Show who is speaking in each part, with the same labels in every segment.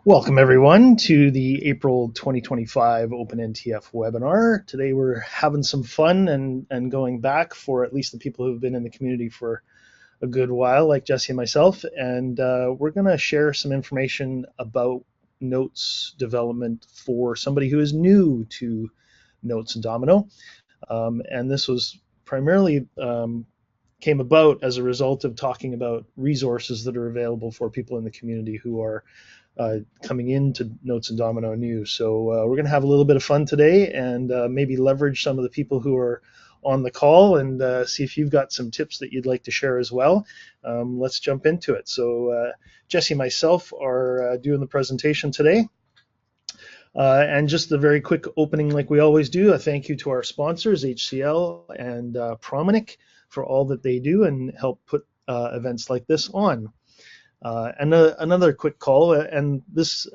Speaker 1: Welcome everyone to the April 2025 OpenNTF webinar. Today we're having some fun and going back for at least the people who've been in the community for a good while, like Jesse and myself, and we're going to share some information about notes development for somebody who is new to Notes and Domino. And this was primarily came about as a result of talking about resources that are available for people in the community who are coming into Notes and Domino new. So we're going to have a little bit of fun today and maybe leverage some of the people who are on the call and see if you've got some tips that you'd like to share as well. Let's jump into it. So Jesse and myself are doing the presentation today. And just the very quick opening like we always do, a thank you to our sponsors, HCL and Prominic, for all that they do and help put events like this on. And another quick call, and this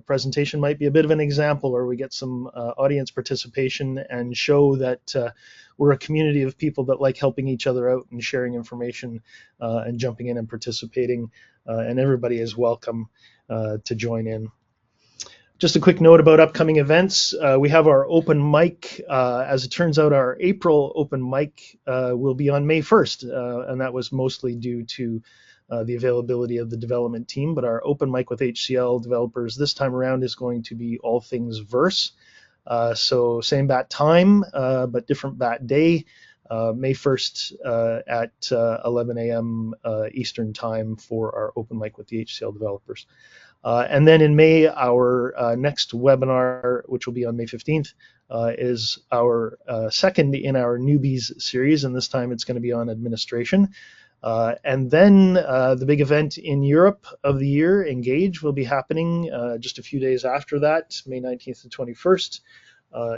Speaker 1: presentation might be a bit of an example where we get some audience participation and show that we're a community of people that like helping each other out and sharing information and jumping in and participating, and everybody is welcome to join in. Just a quick note about upcoming events. We have our open mic. As it turns out, our April open mic will be on May 1st, and that was mostly due to the availability of the development team. But our open mic with HCL developers this time around is going to be all things verse. So same bat time, but different bat day. May 1st at 11 a.m. Eastern time for our open mic with the HCL developers. And then in May, our next webinar, which will be on May 15th, is our second in our Newbies series, and this time it's going to be on administration. And then the big event in Europe of the year, Engage, will be happening just a few days after that, May 19th and 21st,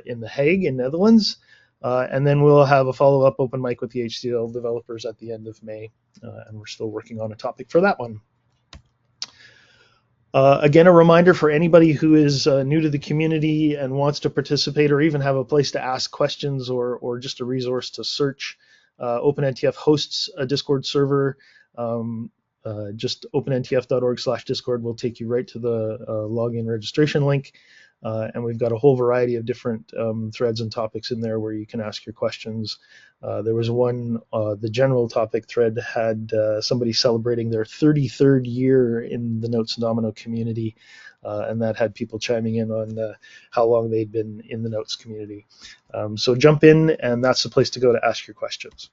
Speaker 1: in The Hague in Netherlands. And then we'll have a follow-up open mic with the HCL developers at the end of May, and we're still working on a topic for that one. Again, a reminder for anybody who is new to the community and wants to participate or even have a place to ask questions or just a resource to search. OpenNTF hosts a Discord server. Just openntf.org/discord will take you right to the login registration link. And we've got a whole variety of different threads and topics in there where you can ask your questions. There was one, the general topic thread had somebody celebrating their 33rd year in the Notes and Domino community, and that had people chiming in on how long they'd been in the Notes community. So jump in, and that's the place to go to ask your questions.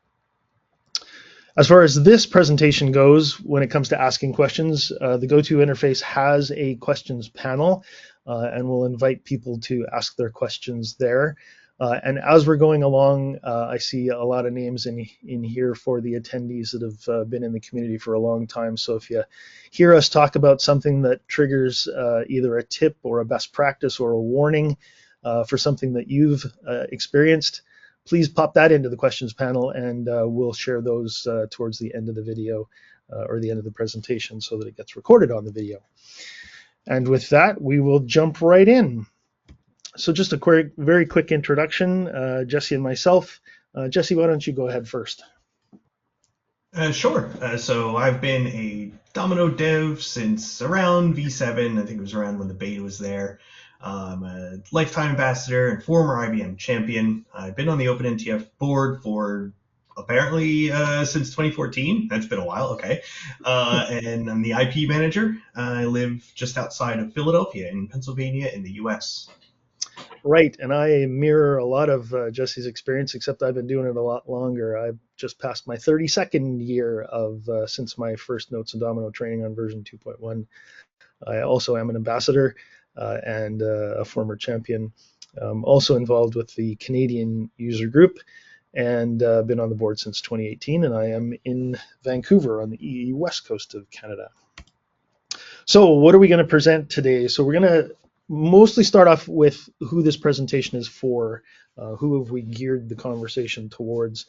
Speaker 1: As far as this presentation goes, when it comes to asking questions, the GoTo interface has a questions panel, and we'll invite people to ask their questions there. And as we're going along, I see a lot of names in here for the attendees that have been in the community for a long time. So if you hear us talk about something that triggers either a tip or a best practice or a warning for something that you've experienced, please pop that into the questions panel, and we'll share those towards the end of the video or the end of the presentation so that it gets recorded on the video. And with that, we will jump right in. So just a very quick introduction, Jesse and myself. Jesse, why don't you go ahead first?
Speaker 2: Sure. So I've been a Domino dev since around V7. I think it was around when the beta was there. I'm a lifetime ambassador and former IBM champion. I've been on the OpenNTF board for apparently since 2014. That's been a while, okay. And I'm the IP manager. I live just outside of Philadelphia in Pennsylvania in the US.
Speaker 1: Right, and I mirror a lot of Jesse's experience, except I've been doing it a lot longer. I've just passed my 32nd year of since my first Notes and Domino training on version 2.1. I also am an ambassador and a former champion, also involved with the Canadian user group, and been on the board since 2018, and I am in Vancouver on the EE west coast of Canada. So what are we going to present today? So we're going to mostly start off with who this presentation is for, who have we geared the conversation towards,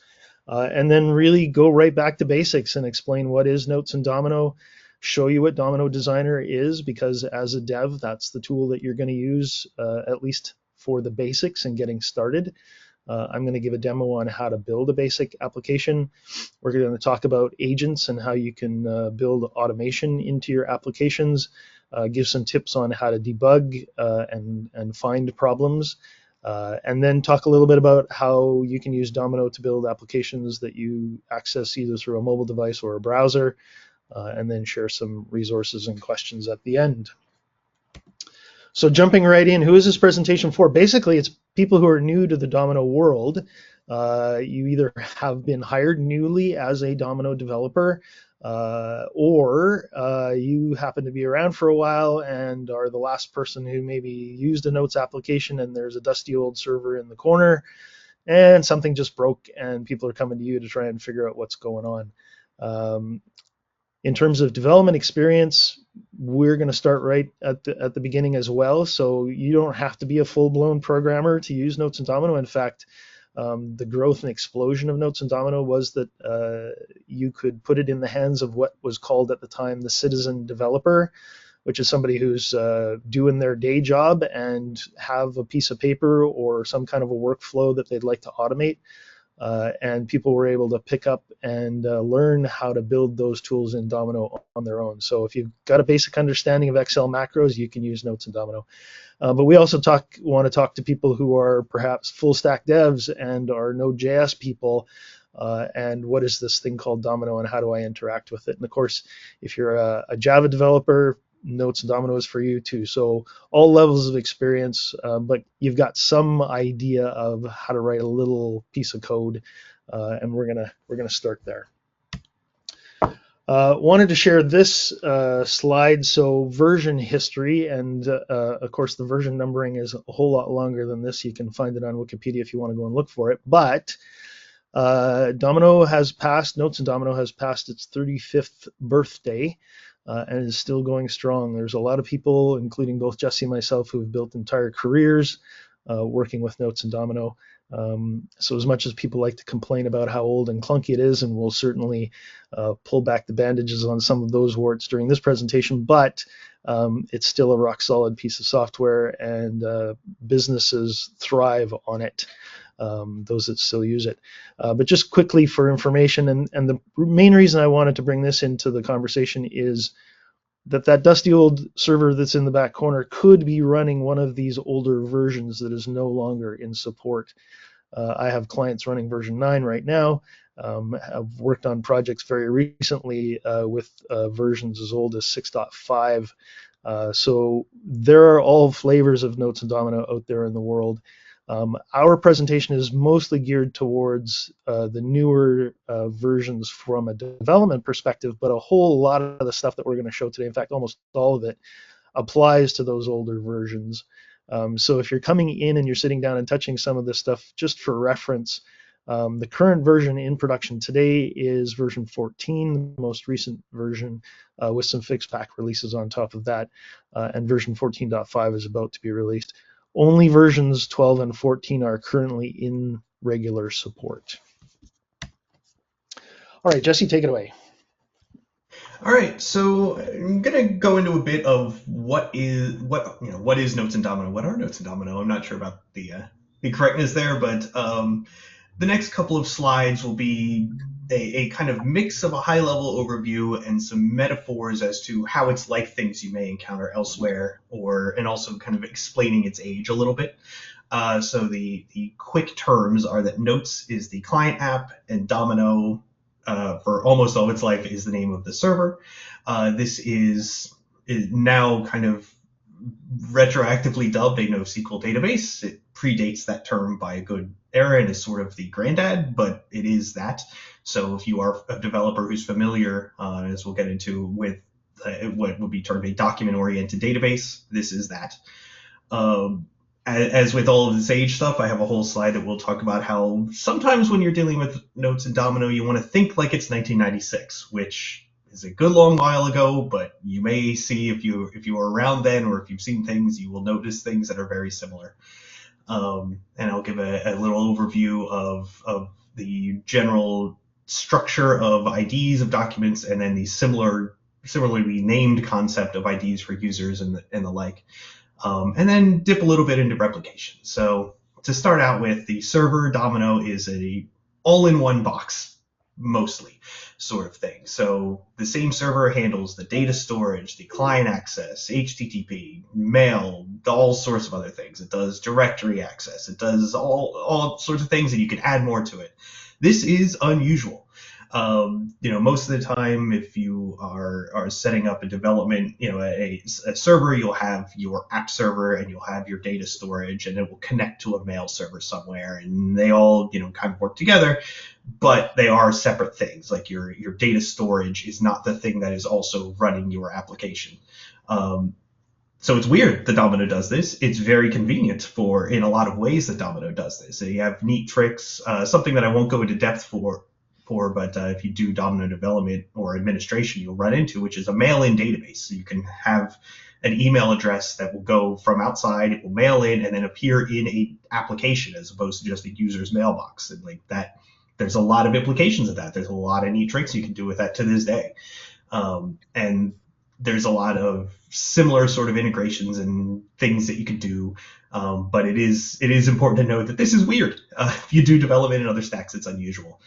Speaker 1: and then really go right back to basics and explain what is Notes and Domino, show you what Domino Designer is, because as a dev, that's the tool that you're going to use, at least for the basics and getting started. I'm going to give a demo on how to build a basic application. We're going to talk about agents and how you can build automation into your applications. give some tips on how to debug and find problems, and then talk a little bit about how you can use Domino to build applications that you access either through a mobile device or a browser, and then share some resources and questions at the end. So jumping right in, who is this presentation for? Basically, it's people who are new to the Domino world. You either have been hired newly as a Domino developer, or you happen to be around for a while and are the last person who maybe used a Notes application and there's a dusty old server in the corner and something just broke and people are coming to you to try and figure out what's going on. In terms of development experience, we're going to start right at the beginning as well. So you don't have to be a full-blown programmer to use Notes and Domino. In fact, the growth and explosion of Notes and Domino was that you could put it in the hands of what was called at the time the citizen developer, which is somebody who's doing their day job and have a piece of paper or some kind of a workflow that they'd like to automate. And people were able to pick up and learn how to build those tools in Domino on their own. So if you've got a basic understanding of Excel macros, you can use Notes and Domino. But we also want to talk to people who are perhaps full stack devs and are Node.js people. And what is this thing called Domino and how do I interact with it? And of course, if you're a Java developer, Notes and Domino is for you too. So all levels of experience, but you've got some idea of how to write a little piece of code, and we're gonna start there. Wanted to share this slide. So version history, and of course the version numbering is a whole lot longer than this. You can find it on Wikipedia if you want to go and look for it. But Domino has passed, Notes and Domino has passed its 35th birthday. And is still going strong. There's a lot of people, including both Jesse and myself, who have built entire careers working with Notes and Domino. So as much as people like to complain about how old and clunky it is, and we'll certainly pull back the bandages on some of those warts during this presentation, but it's still a rock solid piece of software, and businesses thrive on it. Those that still use it. But just quickly for information, and the main reason I wanted to bring this into the conversation is that dusty old server that's in the back corner could be running one of these older versions that is no longer in support. I have clients running version 9 right now. I've worked on projects very recently with versions as old as 6.5. So there are all flavors of Notes and Domino out there in the world. Our presentation is mostly geared towards the newer versions from a development perspective, but a whole lot of the stuff that we're going to show today, in fact, almost all of it, applies to those older versions. So if you're coming in and you're sitting down and touching some of this stuff, just for reference, the current version in production today is version 14, the most recent version, with some fixed pack releases on top of that, and version 14.5 is about to be released. Only versions 12 and 14 are currently in regular support. All right, Jesse, take it away.
Speaker 2: All right, so I'm gonna go into a bit of what is Notes and Domino. What are Notes and Domino? I'm not sure about the correctness there, but the next couple of slides will be a kind of mix of a high-level overview and some metaphors as to how it's like things you may encounter elsewhere, and also kind of explaining its age a little bit. So the quick terms are that Notes is the client app, and Domino, for almost all its life, is the name of the server. This is now kind of retroactively dubbed a NoSQL database. It predates that term by a good era and is sort of the granddad, but it is that. So if you are a developer who's familiar, as we'll get into, with what would be termed a document-oriented database, this is that. As with all of this age stuff, I have a whole slide that will talk about how sometimes when you're dealing with Notes and Domino, you want to think like it's 1996, which is a good long while ago, but you may see if you were around then, or if you've seen things, you will notice things that are very similar. And I'll give a little overview of the general structure of IDs of documents, and then the similarly named concept of IDs for users and the like. And then dip a little bit into replication. So to start out with, the server Domino is a all-in-one box, mostly. sort of thing. So the same server handles the data storage, the client access, HTTP, mail, all sorts of other things. It does directory access. It does all sorts of things, and you can add more to it. This is unusual. Most of the time, if you are setting up a development, a server, you'll have your app server and you'll have your data storage, and it will connect to a mail server somewhere, and they all, kind of work together, but they are separate things. Like your data storage is not the thing that is also running your application. So it's weird that Domino does this. It's very convenient in a lot of ways that Domino does this. So you have neat tricks, something that I won't go into depth for, but if you do Domino development or administration, you'll run into, which is a mail-in database. So you can have an email address that will go from outside, it will mail in, and then appear in a application as opposed to just a user's mailbox. And like that, there's a lot of implications of that. There's a lot of neat tricks you can do with that to this day. And there's a lot of similar sort of integrations and things that you can do. But it is important to note that this is weird. If you do development in other stacks, it's unusual.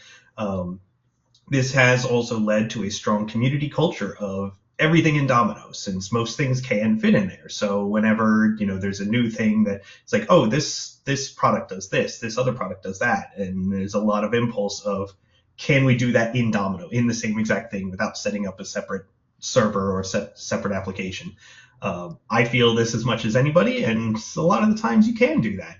Speaker 2: This has also led to a strong community culture of everything in Domino, since most things can fit in there. So whenever there's a new thing that it's like, oh, this product does this other product does that, and there's a lot of impulse of, can we do that in Domino in the same exact thing without setting up a separate server or separate application? I feel this as much as anybody, and a lot of the times you can do that.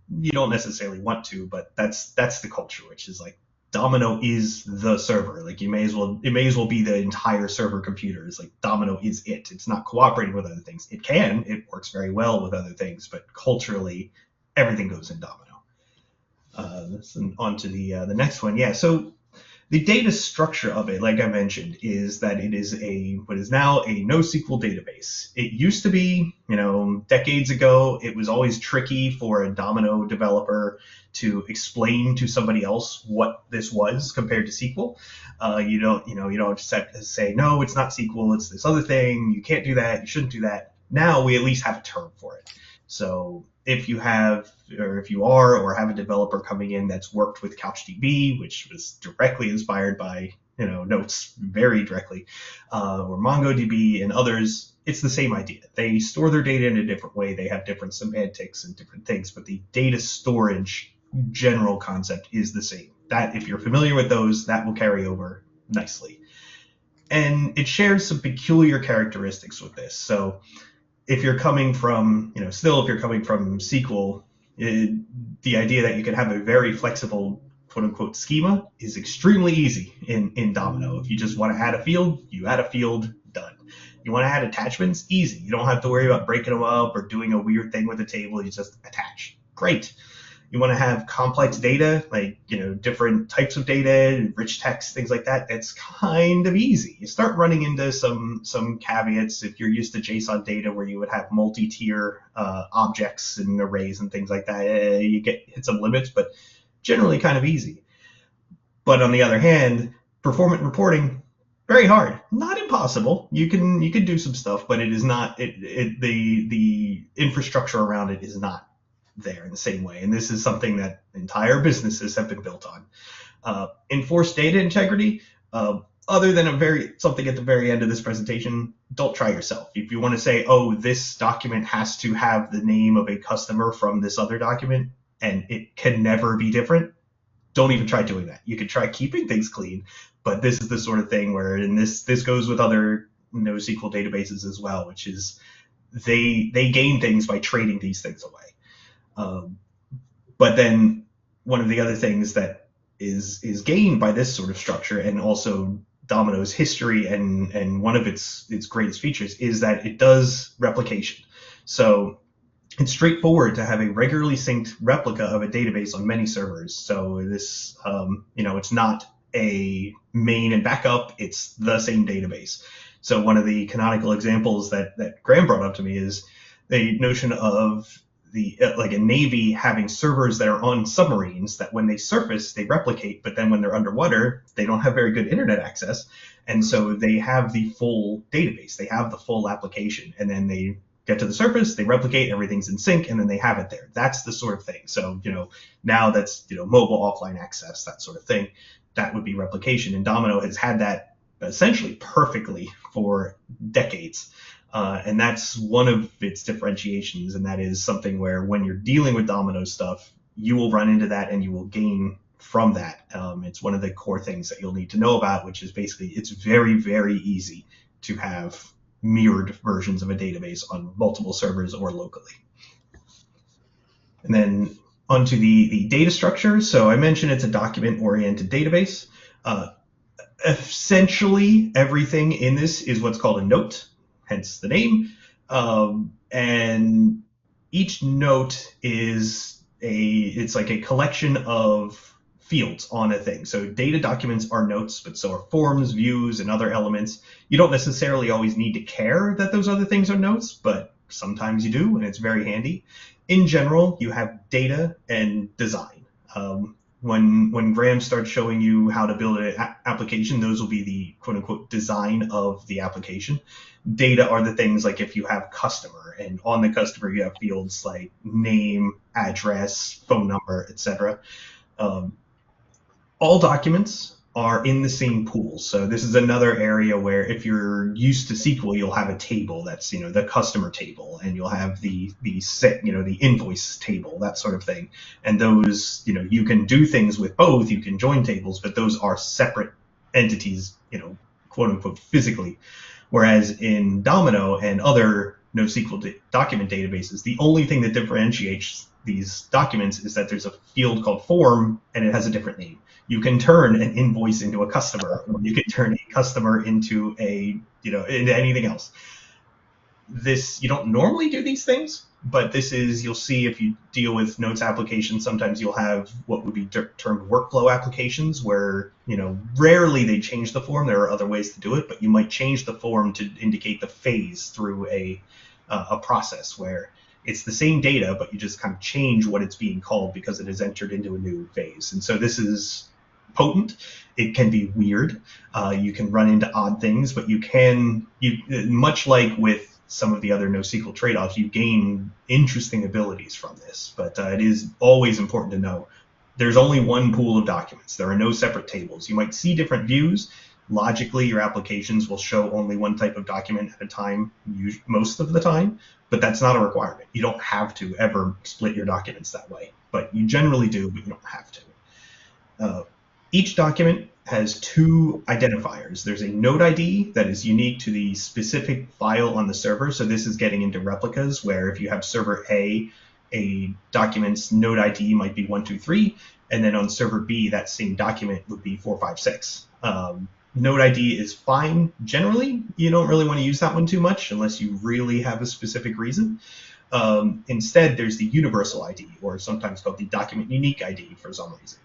Speaker 2: You don't necessarily want to, but that's the culture, which is like, Domino is the server. Like it may as well be the entire server computer. It's like Domino is it. It's not cooperating with other things. It works very well with other things, but culturally, everything goes in Domino. On to the next one. Yeah. So the data structure of it, like I mentioned, is that it is what is now a NoSQL database. It used to be, decades ago, it was always tricky for a Domino developer to explain to somebody else what this was compared to SQL. You don't just have to say, no, it's not SQL, it's this other thing. You can't do that. You shouldn't do that. Now we at least have a term for it. So if you have a developer coming in that's worked with CouchDB, which was directly inspired by Notes very directly, or MongoDB and others, it's the same idea. They store their data in a different way. They have different semantics and different things, but the data storage general concept is the same. That, if you're familiar with those, that will carry over nicely. And it shares some peculiar characteristics with this. So if you're coming from, SQL, the idea that you can have a very flexible, quote unquote, schema is extremely easy in Domino. If you just want to add a field, you add a field, done. You want to add attachments, easy. You don't have to worry about breaking them up or doing a weird thing with the table. You just attach. Great. You want to have complex data, like, different types of data, rich text, things like that. It's kind of easy. You start running into some caveats if you're used to JSON data where you would have multi-tier objects and arrays and things like that. You hit some limits, but generally kind of easy. But on the other hand, performance reporting, very hard. Not impossible. You can do some stuff, but it is not. The infrastructure around it is not there in the same way. And this is something that entire businesses have been built on. Enforced data integrity, other than something at the very end of this presentation, don't try yourself. If you want to say, oh, this document has to have the name of a customer from this other document and it can never be different, don't even try doing that. You can try keeping things clean, but this is the sort of thing where, and this goes with other NoSQL databases as well, which is they gain things by trading these things away. But then one of the other things that is gained by this sort of structure, and also Domino's history and one of its greatest features, is that it does replication. So it's straightforward to have a regularly synced replica of a database on many servers. So this, it's not a main and backup, it's the same database. So one of the canonical examples that Graham brought up to me is the notion of like a Navy having servers that are on submarines that when they surface, they replicate, but then when they're underwater, they don't have very good internet access. And so they have the full database, they have the full application, and then they get to the surface, they replicate, everything's in sync, and then they have it there. That's the sort of thing. So, now that's, mobile offline access, that sort of thing. that would be replication. And Domino has had that essentially perfectly for decades. And that's one of its differentiations, and that is something where when you're dealing with Domino stuff, you will run into that and you will gain from that. It's one of the core things that you'll need to know about, which is basically it's very, very easy to have mirrored versions of a database on multiple servers or locally. And then onto the data structure. So I mentioned it's a document-oriented database. Essentially, everything in this is what's called a note, hence the name. And each note is it's like a collection of fields on a thing. So data documents are notes, but so are forms, views, and other elements. You don't necessarily always need to care that those other things are notes, but sometimes you do, and it's very handy. In general, you have data and design. When Graham starts showing you how to build an application, those will be the quote unquote design of the application. Data are the things like if you have customer, and on the customer you have fields like name, address, phone number, etc. All documents are in the same pool. So this is another area where if you're used to SQL, you'll have a table that's, the customer table, and you'll have the set, the invoice table, that sort of thing. And those, you can do things with both. You can join tables, but those are separate entities, quote unquote, physically. Whereas in Domino and other NoSQL document databases, the only thing that differentiates these documents is that there's a field called form and it has a different name. You can turn an invoice into a customer, or you can turn a customer into into anything else. You don't normally do these things, but you'll see if you deal with notes applications, sometimes you'll have what would be termed workflow applications where, rarely they change the form. There are other ways to do it, but you might change the form to indicate the phase through a process where it's the same data, but you just kind of change what it's being called because it has entered into a new phase. And so this is potent. It can be weird. You can run into odd things, but much like with some of the other NoSQL trade-offs, you gain interesting abilities from this. But it is always important to know there's only one pool of documents. There are no separate tables. You might see different views. Logically, your applications will show only one type of document at a time, most of the time, but that's not a requirement. You don't have to ever split your documents that way, but you generally do, but you don't have to. Each document has two identifiers. There's a node ID that is unique to the specific file on the server. So this is getting into replicas where if you have server A document's node ID might be 123, and then on server B, that same document would be 456. Node ID is fine generally. You don't really want to use that one too much unless you really have a specific reason. Instead, there's the universal ID, or sometimes called the document unique ID for some reason.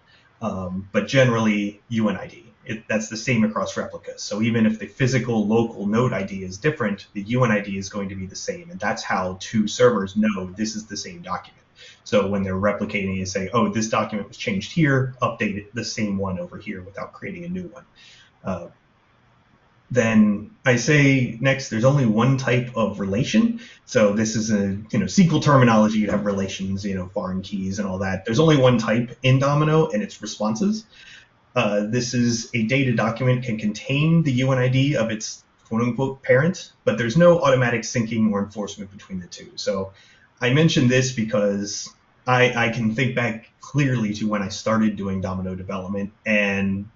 Speaker 2: But generally UNID. That's the same across replicas. So even if the physical local node ID is different, the UNID is going to be the same. And that's how two servers know this is the same document. So when they're replicating, you say, oh, this document was changed here, update the same one over here without creating a new one. Then I say next, there's only one type of relation. So this is a SQL terminology. You'd have relations, foreign keys and all that. There's only one type in Domino, and it's responses. This is a data document can contain the UNID of its quote unquote parent, but there's no automatic syncing or enforcement between the two. So I mentioned this because I can think back clearly to when I started doing Domino development, and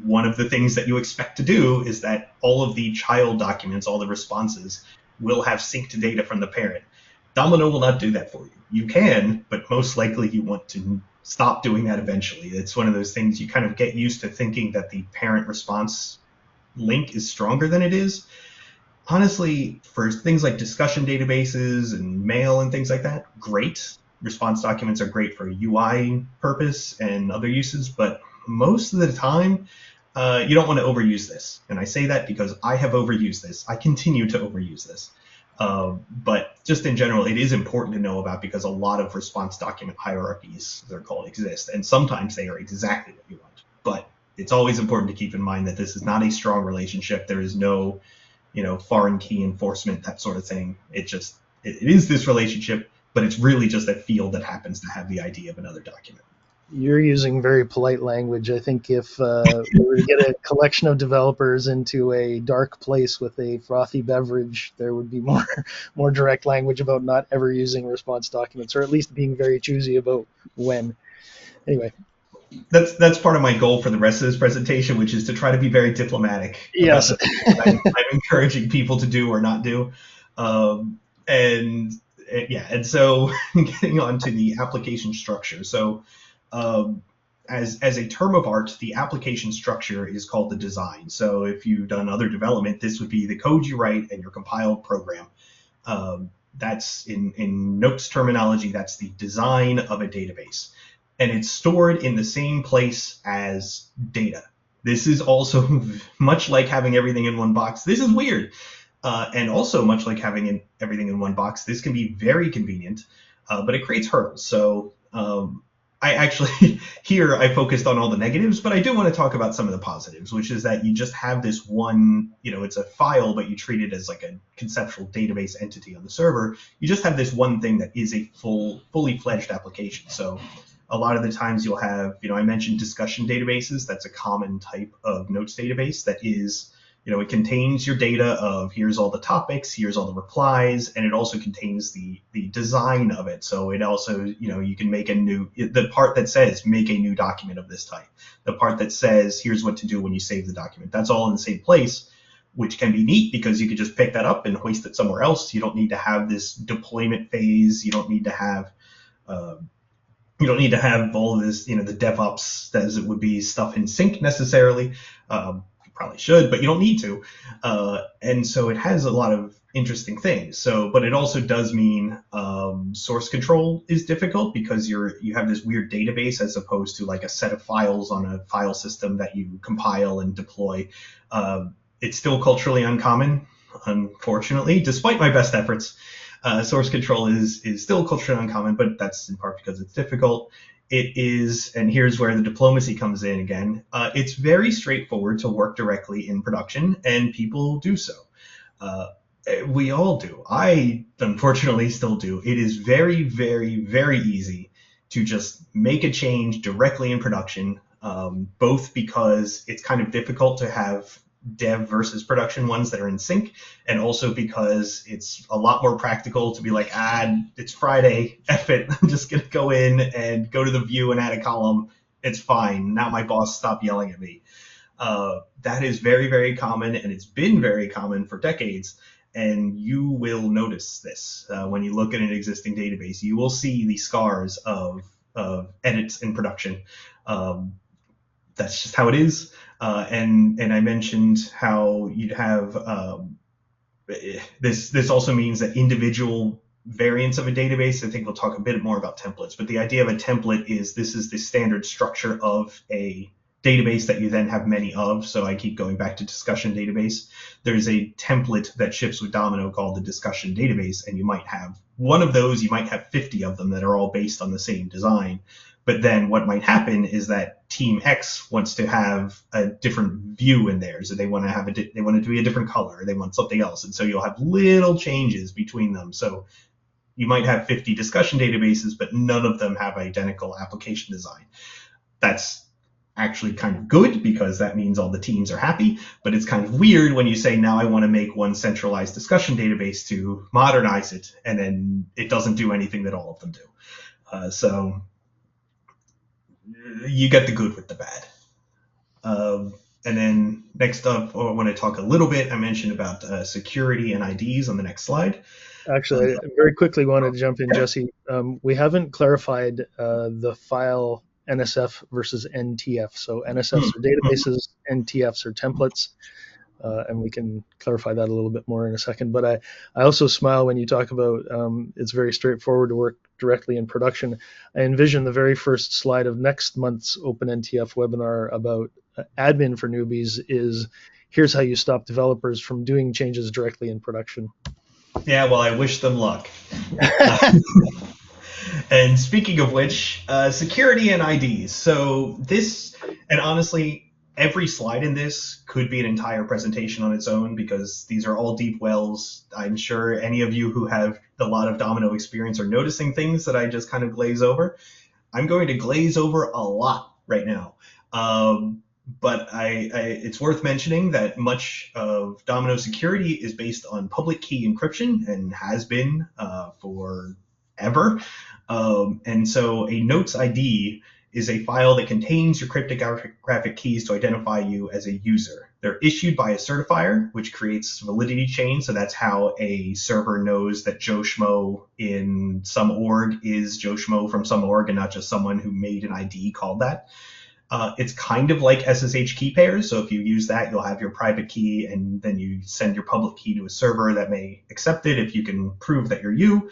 Speaker 2: one of the things that you expect to do is that all of the child documents, all the responses, will have synced data from the parent. Domino will not do that for you. You can, but most likely you want to stop doing that eventually. It's one of those things you kind of get used to thinking that the parent response link is stronger than it is. Honestly, for things like discussion databases and mail and things like that, great. Response documents are great for UI purpose and other uses, but most of the time, you don't want to overuse this. And I say that because I have overused this. I continue to overuse this. But just in general, it is important to know about because a lot of response document hierarchies, they're called, exist. And sometimes they are exactly what you want. But it's always important to keep in mind that this is not a strong relationship. There is no, foreign key enforcement, that sort of thing. It is this relationship, but it's really just a field that happens to have the ID of another document.
Speaker 1: You're using very polite language. I think if we were to get a collection of developers into a dark place with a frothy beverage, there would be more more direct language about not ever using response documents, or at least being very choosy about when. Anyway,
Speaker 2: That's part of my goal for the rest of this presentation, which is to try to be very diplomatic about
Speaker 1: yes.
Speaker 2: the things that I'm encouraging people to do or not do. And yeah, and so getting on to the application structure. So um, as a term of art, the application structure is called the design. So if you've done other development, this would be the code you write and your compiled program. That's in Notes terminology, that's the design of a database. And it's stored in the same place as data. This is also much like having everything in one box. This is weird. And also, much like having everything in one box, this can be very convenient, but it creates hurdles. So I actually, here I focused on all the negatives, but I do want to talk about some of the positives, which is that you just have this one, it's a file, but you treat it as like a conceptual database entity on the server. You just have this one thing that is a fully fledged application. So a lot of the times you'll have, I mentioned discussion databases. That's a common type of notes database that is, it contains your data of here's all the topics, here's all the replies, and it also contains the design of it. So it also, you can make the part that says make a new document of this type, the part that says here's what to do when you save the document. That's all in the same place, which can be neat because you could just pick that up and hoist it somewhere else. You don't need to have this deployment phase. You don't need to have all of this, the DevOps as it would be stuff in sync necessarily. You probably should, but you don't need to. And so it has a lot of interesting things. So, but it also does mean source control is difficult because you have this weird database as opposed to like a set of files on a file system that you compile and deploy. It's still culturally uncommon, unfortunately, despite my best efforts. Source control is still culturally uncommon, but that's in part because it's difficult. It is, and here's where the diplomacy comes in again. It's very straightforward to work directly in production, and people do so. We all do. I, unfortunately, still do. It is very, very, very easy to just make a change directly in production, both because it's kind of difficult to have dev versus production ones that are in sync, and also because it's a lot more practical to be like, it's Friday, F it, I'm just gonna go in and go to the view and add a column. It's fine. Now my boss stopped yelling at me. That is very, very common, and it's been very common for decades. And you will notice this when you look at an existing database. You will see the scars of edits in production. That's just how it is. And I mentioned how you'd have this also means that individual variants of a database. I think we'll talk a bit more about templates, but the idea of a template is this is the standard structure of a database that you then have many of. So I keep going back to discussion database. There's a template that ships with Domino called the discussion database, and you might have one of those, you might have 50 of them that are all based on the same design. But then what might happen is that Team X wants to have a different view in theirs, or they want they want it to be a different color, or they want something else, and so you'll have little changes between them. So you might have 50 discussion databases, but none of them have identical application design. That's actually kind of good because that means all the teams are happy, but it's kind of weird when you say, now I want to make one centralized discussion database to modernize it, and then it doesn't do anything that all of them do. So you get the good with the bad. And then next up, I want to talk a little bit, I mentioned about security and IDs on the next slide.
Speaker 1: Actually, I very quickly wanted to jump in, Jesse. We haven't clarified the file NSF versus NTF. So NSFs are databases, NTFs are templates, and we can clarify that a little bit more in a second. But I also smile when you talk about it's very straightforward to work directly in production. I envision the very first slide of next month's OpenNTF webinar about admin for newbies is here's how you stop developers from doing changes directly in production.
Speaker 2: Yeah, well, I wish them luck. And speaking of which, security and IDs. So this, and honestly, every slide in this could be an entire presentation on its own because these are all deep wells. I'm sure any of you who have a lot of Domino experience are noticing things that I just kind of glaze over. I'm going to glaze over a lot right now. But it's worth mentioning that much of Domino security is based on public key encryption and has been forever. And so a Notes ID is a file that contains your cryptographic keys to identify you as a user. They're issued by a certifier, which creates validity chain. So that's how a server knows that Joe Schmo in some org is Joe Schmo from some org and not just someone who made an ID called that. It's kind of like SSH key pairs. So if you use that, you'll have your private key and then you send your public key to a server that may accept it if you can prove that you're you.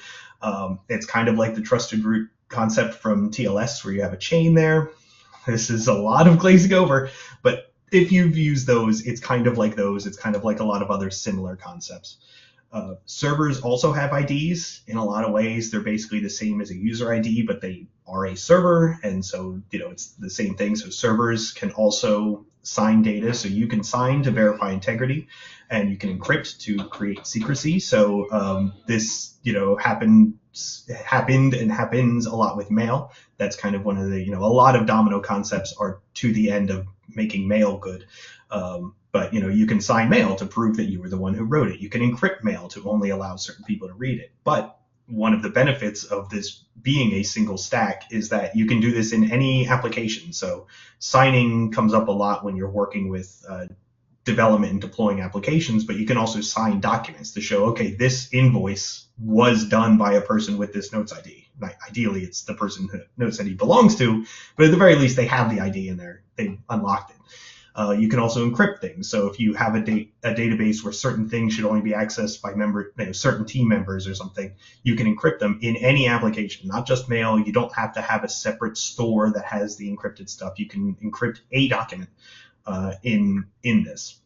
Speaker 2: It's kind of like the trusted root concept from TLS where you have a chain there. This is a lot of glazing over, but if you've used those, it's kind of like those. It's kind of like a lot of other similar concepts. Servers also have IDs in a lot of ways. They're basically the same as a user ID, but they are a server, and so it's the same thing. So servers can also sign data, so you can sign to verify integrity, and you can encrypt to create secrecy. So this happened and happens a lot with mail. That's kind of one of the a lot of Domino concepts are to the end of making mail good. But you can sign mail to prove that you were the one who wrote it. You can encrypt mail to only allow certain people to read it. But one of the benefits of this being a single stack is that you can do this in any application. So signing comes up a lot when you're working with development and deploying applications, but you can also sign documents to show, okay, this invoice was done by a person with this Notes ID. Ideally, it's the person who Notes ID belongs to, but at the very least, they have the ID in there. They unlocked it. You can also encrypt things. So if you have a database where certain things should only be accessed by certain team members or something, you can encrypt them in any application, not just mail. You don't have to have a separate store that has the encrypted stuff. You can encrypt a document in this.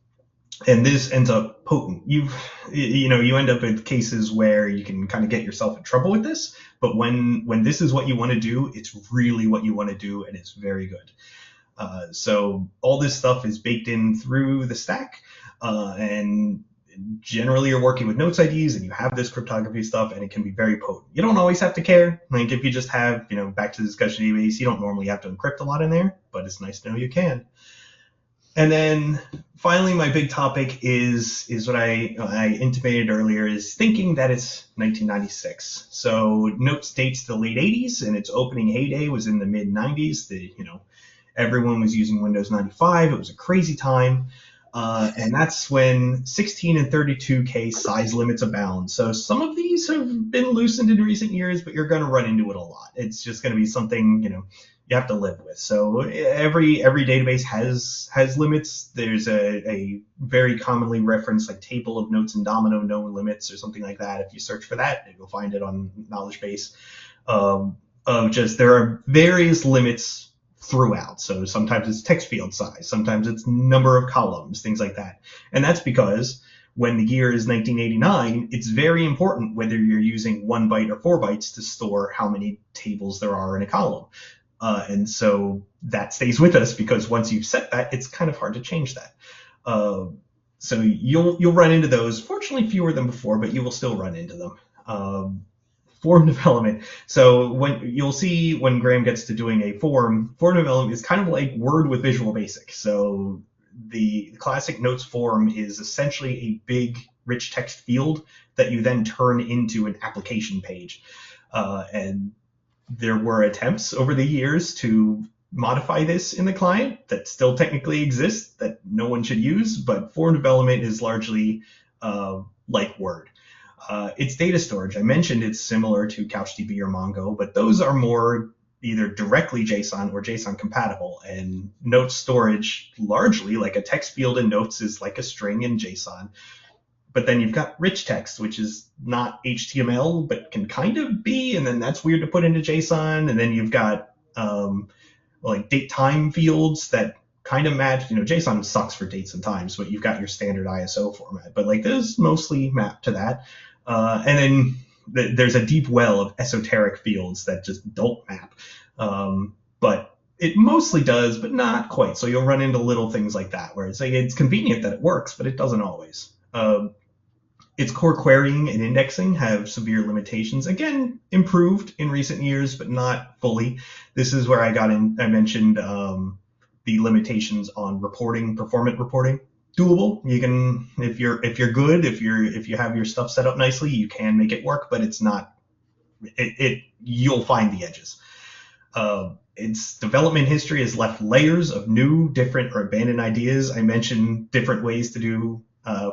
Speaker 2: And this ends up potent. You end up with cases where you can kind of get yourself in trouble with this. But when this is what you want to do, it's really what you want to do, and it's very good. So all this stuff is baked in through the stack, and generally you're working with Notes IDs and you have this cryptography stuff, and it can be very potent. You don't always have to care. Like if you just have, back to the discussion database, you don't normally have to encrypt a lot in there, but it's nice to know you can. And then finally, my big topic is what I intimated earlier, is thinking that it's 1996. So Notes dates to the late 80s, and its opening heyday was in the mid 90s. Everyone was using Windows 95. It was a crazy time. And that's when 16 and 32K size limits abound. So some of these have been loosened in recent years, but you're going to run into it a lot. It's just going to be something, you have to live with. So every database has limits. There's a very commonly referenced table of Notes and Domino known limits or something like that. If you search for that, you'll find it on knowledge base. There are various limits throughout. So sometimes it's text field size, sometimes it's number of columns, things like that. And that's because when the year is 1989, it's very important whether you're using 1 byte or 4 bytes to store how many tables there are in a column. And so that stays with us because once you've set that, it's kind of hard to change that. So you'll run into those. Fortunately, fewer than before, but you will still run into them. Form development. So you'll see when Graham gets to doing a form development is kind of like Word with Visual Basic. So the classic Notes form is essentially a big, rich text field that you then turn into an application page. And there were attempts over the years to modify this in the client that still technically exists that no one should use, but form development is largely like Word. It's data storage. I mentioned it's similar to CouchDB or Mongo, but those are more either directly JSON or JSON compatible. And Notes storage, largely like a text field in Notes, is like a string in JSON. But then you've got rich text, which is not HTML, but can kind of be, and then that's weird to put into JSON. And then you've got date time fields that kind of match. JSON sucks for dates and times, but you've got your standard ISO format. But this mostly map to that. And then there's a deep well of esoteric fields that just don't map. But it mostly does, but not quite. So you'll run into little things like that, where it's convenient that it works, but it doesn't always. its core querying and indexing have severe limitations. Again, improved in recent years, but not fully. This is where I mentioned the limitations on reporting, performant reporting. Doable. You can, if you're good, if you have your stuff set up nicely, you can make it work, but it's not. You'll find the edges. Its development history has left layers of new, different, or abandoned ideas. I mentioned different ways to do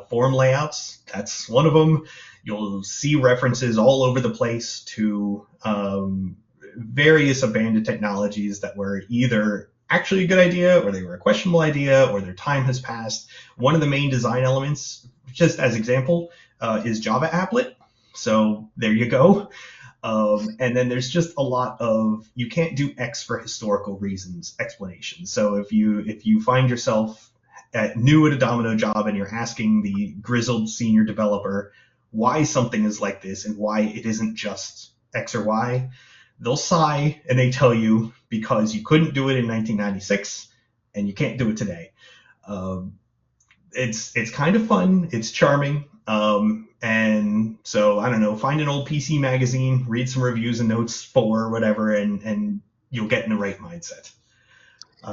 Speaker 2: form layouts. That's one of them. You'll see references all over the place to various abandoned technologies that were either actually a good idea or they were a questionable idea or their time has passed. One of the main design elements, just as example, is Java applet. So there you go. And then there's just a lot of you can't do X for historical reasons explanations. So if you find yourself new at a Domino job and you're asking the grizzled senior developer why something is like this and why it isn't just X or Y, they'll sigh and they tell you because you couldn't do it in 1996 and you can't do it today. Um, it's kind of fun. It's charming. And so I don't know, find an old PC magazine, read some reviews and notes for whatever, and you'll get in the right mindset.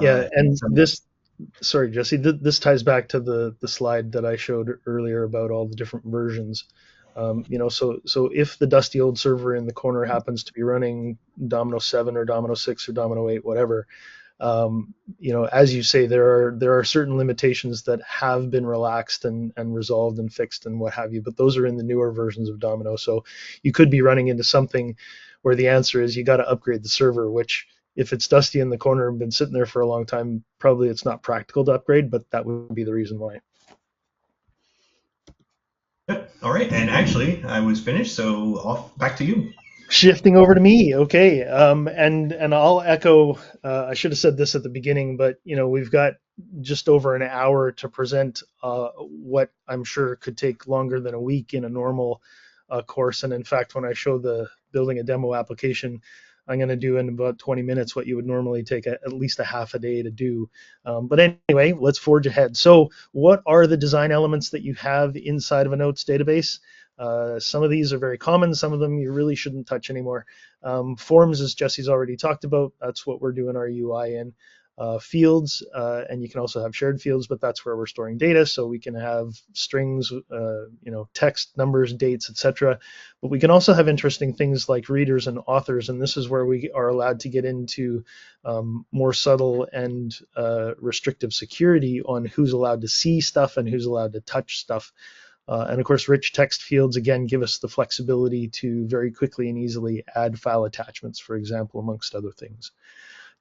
Speaker 1: Yeah, and
Speaker 2: So
Speaker 1: this, sorry, Jesse, this ties back to the slide that I showed earlier about all the different versions. So if the dusty old server in the corner happens to be running Domino 7 or Domino 6 or Domino 8, whatever, as you say, there are certain limitations that have been relaxed and resolved and fixed and what have you, but those are in the newer versions of Domino. So you could be running into something where the answer is you got to upgrade the server, which if it's dusty in the corner and been sitting there for a long time, probably it's not practical to upgrade, but that would be the reason why.
Speaker 2: yep. All right, and actually I was finished, so off back to you.
Speaker 1: Shifting over to me, okay, and I'll echo. I should have said this at the beginning, but we've got just over an hour to present what I'm sure could take longer than a week in a normal course. And in fact, when I show the building a demo application, I'm going to do in about 20 minutes what you would normally take at least a half a day to do. But anyway, let's forge ahead. So, what are the design elements that you have inside of a notes database? Some of these are very common. Some of them you really shouldn't touch anymore. Forms, as Jesse's already talked about, that's what we're doing our UI in. Fields, and you can also have shared fields, but that's where we're storing data. So we can have strings, text, numbers, dates, etc. But we can also have interesting things like readers and authors, and this is where we are allowed to get into more subtle and restrictive security on who's allowed to see stuff and who's allowed to touch stuff. And of course, rich text fields, again, give us the flexibility to very quickly and easily add file attachments, for example, amongst other things.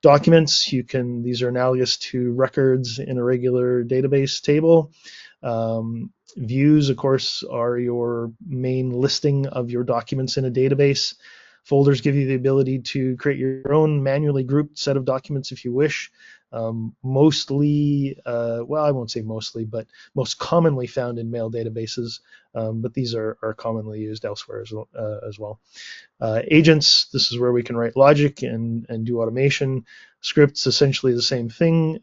Speaker 1: Documents, these are analogous to records in a regular database table. Views, of course, are your main listing of your documents in a database. Folders give you the ability to create your own manually grouped set of documents if you wish. Mostly, well, I won't say mostly, but most commonly found in mail databases, but these are commonly used elsewhere as well. Agents, this is where we can write logic and do automation. Scripts, essentially the same thing,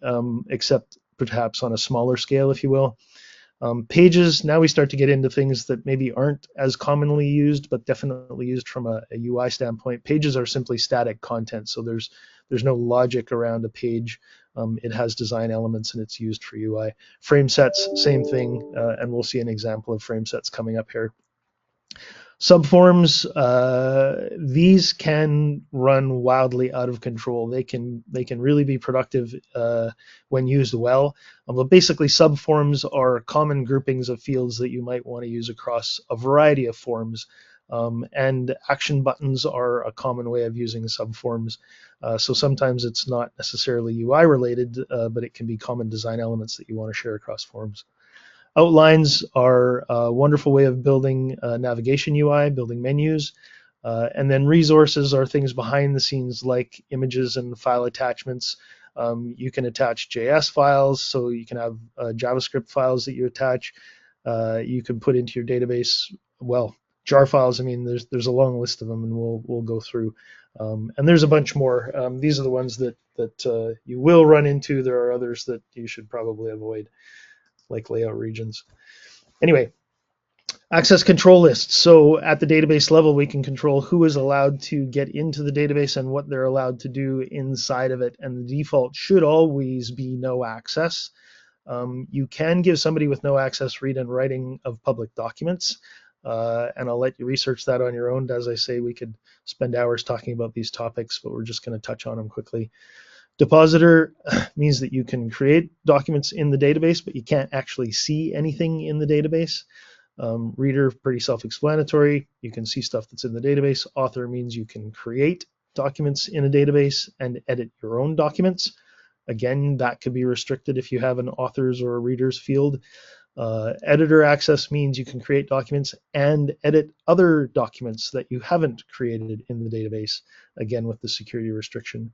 Speaker 1: except perhaps on a smaller scale, if you will. Pages, now we start to get into things that maybe aren't as commonly used, but definitely used from a UI standpoint. Pages are simply static content, so there's no logic around a page. It has design elements and it's used for UI. Frame sets, same thing, and we'll see an example of frame sets coming up here. Subforms, these can run wildly out of control. They can really be productive when used well. But basically, subforms are common groupings of fields that you might want to use across a variety of forms. And action buttons are a common way of using subforms. So sometimes it's not necessarily UI related, but it can be common design elements that you want to share across forms. Outlines are a wonderful way of building navigation UI, building menus. And then resources are things behind the scenes like images and file attachments. You can attach JS files, so you can have JavaScript files that you attach. You can put into your database, well, jar files. I mean, there's a long list of them, and we'll go through. And there's a bunch more. These are the ones that you will run into. There are others that you should probably avoid, like layout regions. Anyway, Access control lists. So at the database level, we can control who is allowed to get into the database and what they're allowed to do inside of it. And the default should always be no access. You can give somebody with no access read and writing of public documents. And I'll let you research that on your own. As I say, we could spend hours talking about these topics, but we're just going to touch on them quickly. Depositor means that you can create documents in the database, but you can't actually see anything in the database. Reader, pretty self-explanatory. You can see stuff that's in the database. Author means you can create documents in a database and edit your own documents. Again, that could be restricted if you have an authors or a readers field. Editor access means you can create documents and edit other documents that you haven't created in the database, again with the security restriction.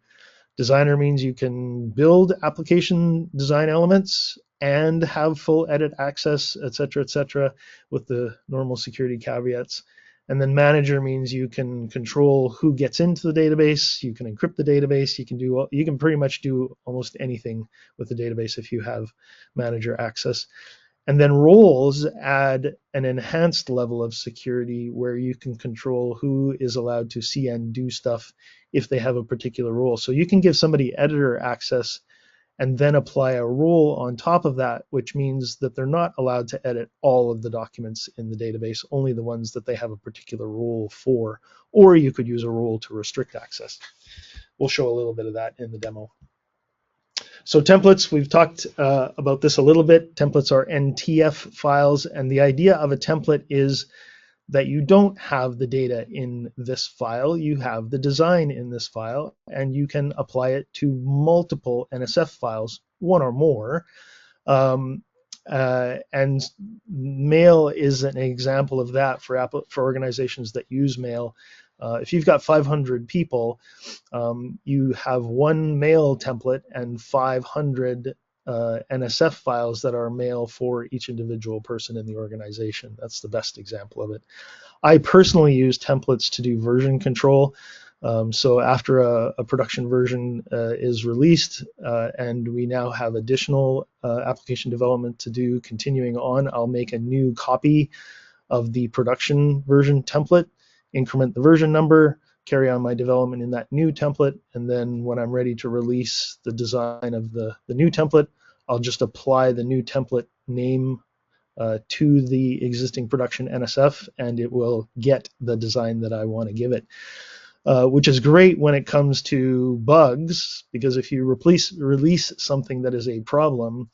Speaker 1: Designer means you can build application design elements and have full edit access, etc., with the normal security caveats. And then manager means you can control who gets into the database, you can encrypt the database, you can pretty much do almost anything with the database if you have manager access. And then roles add an enhanced level of security where you can control who is allowed to see and do stuff if they have a particular role. So you can give somebody editor access and then apply a role on top of that, which means that they're not allowed to edit all of the documents in the database, only the ones that they have a particular role for, or you could use a role to restrict access. We'll show a little bit of that in the demo. So templates, we've talked about this a little bit. Templates are NTF files, and the idea of a template is that you don't have the data in this file, you have the design in this file, and you can apply it to multiple NSF files, one or more. And mail is an example of that for organizations that use mail. If you've got 500 people, you have one mail template and 500 NSF files that are mail for each individual person in the organization. That's the best example of it. I personally use templates to do version control. So after a production version is released and we now have additional application development to do continuing on, I'll make a new copy of the production version template, increment the version number, carry on my development in that new template, and then when I'm ready to release the design of the new template, I'll just apply the new template name to the existing production NSF, and it will get the design that I want to give it. Which is great when it comes to bugs, because if you release something that is a problem,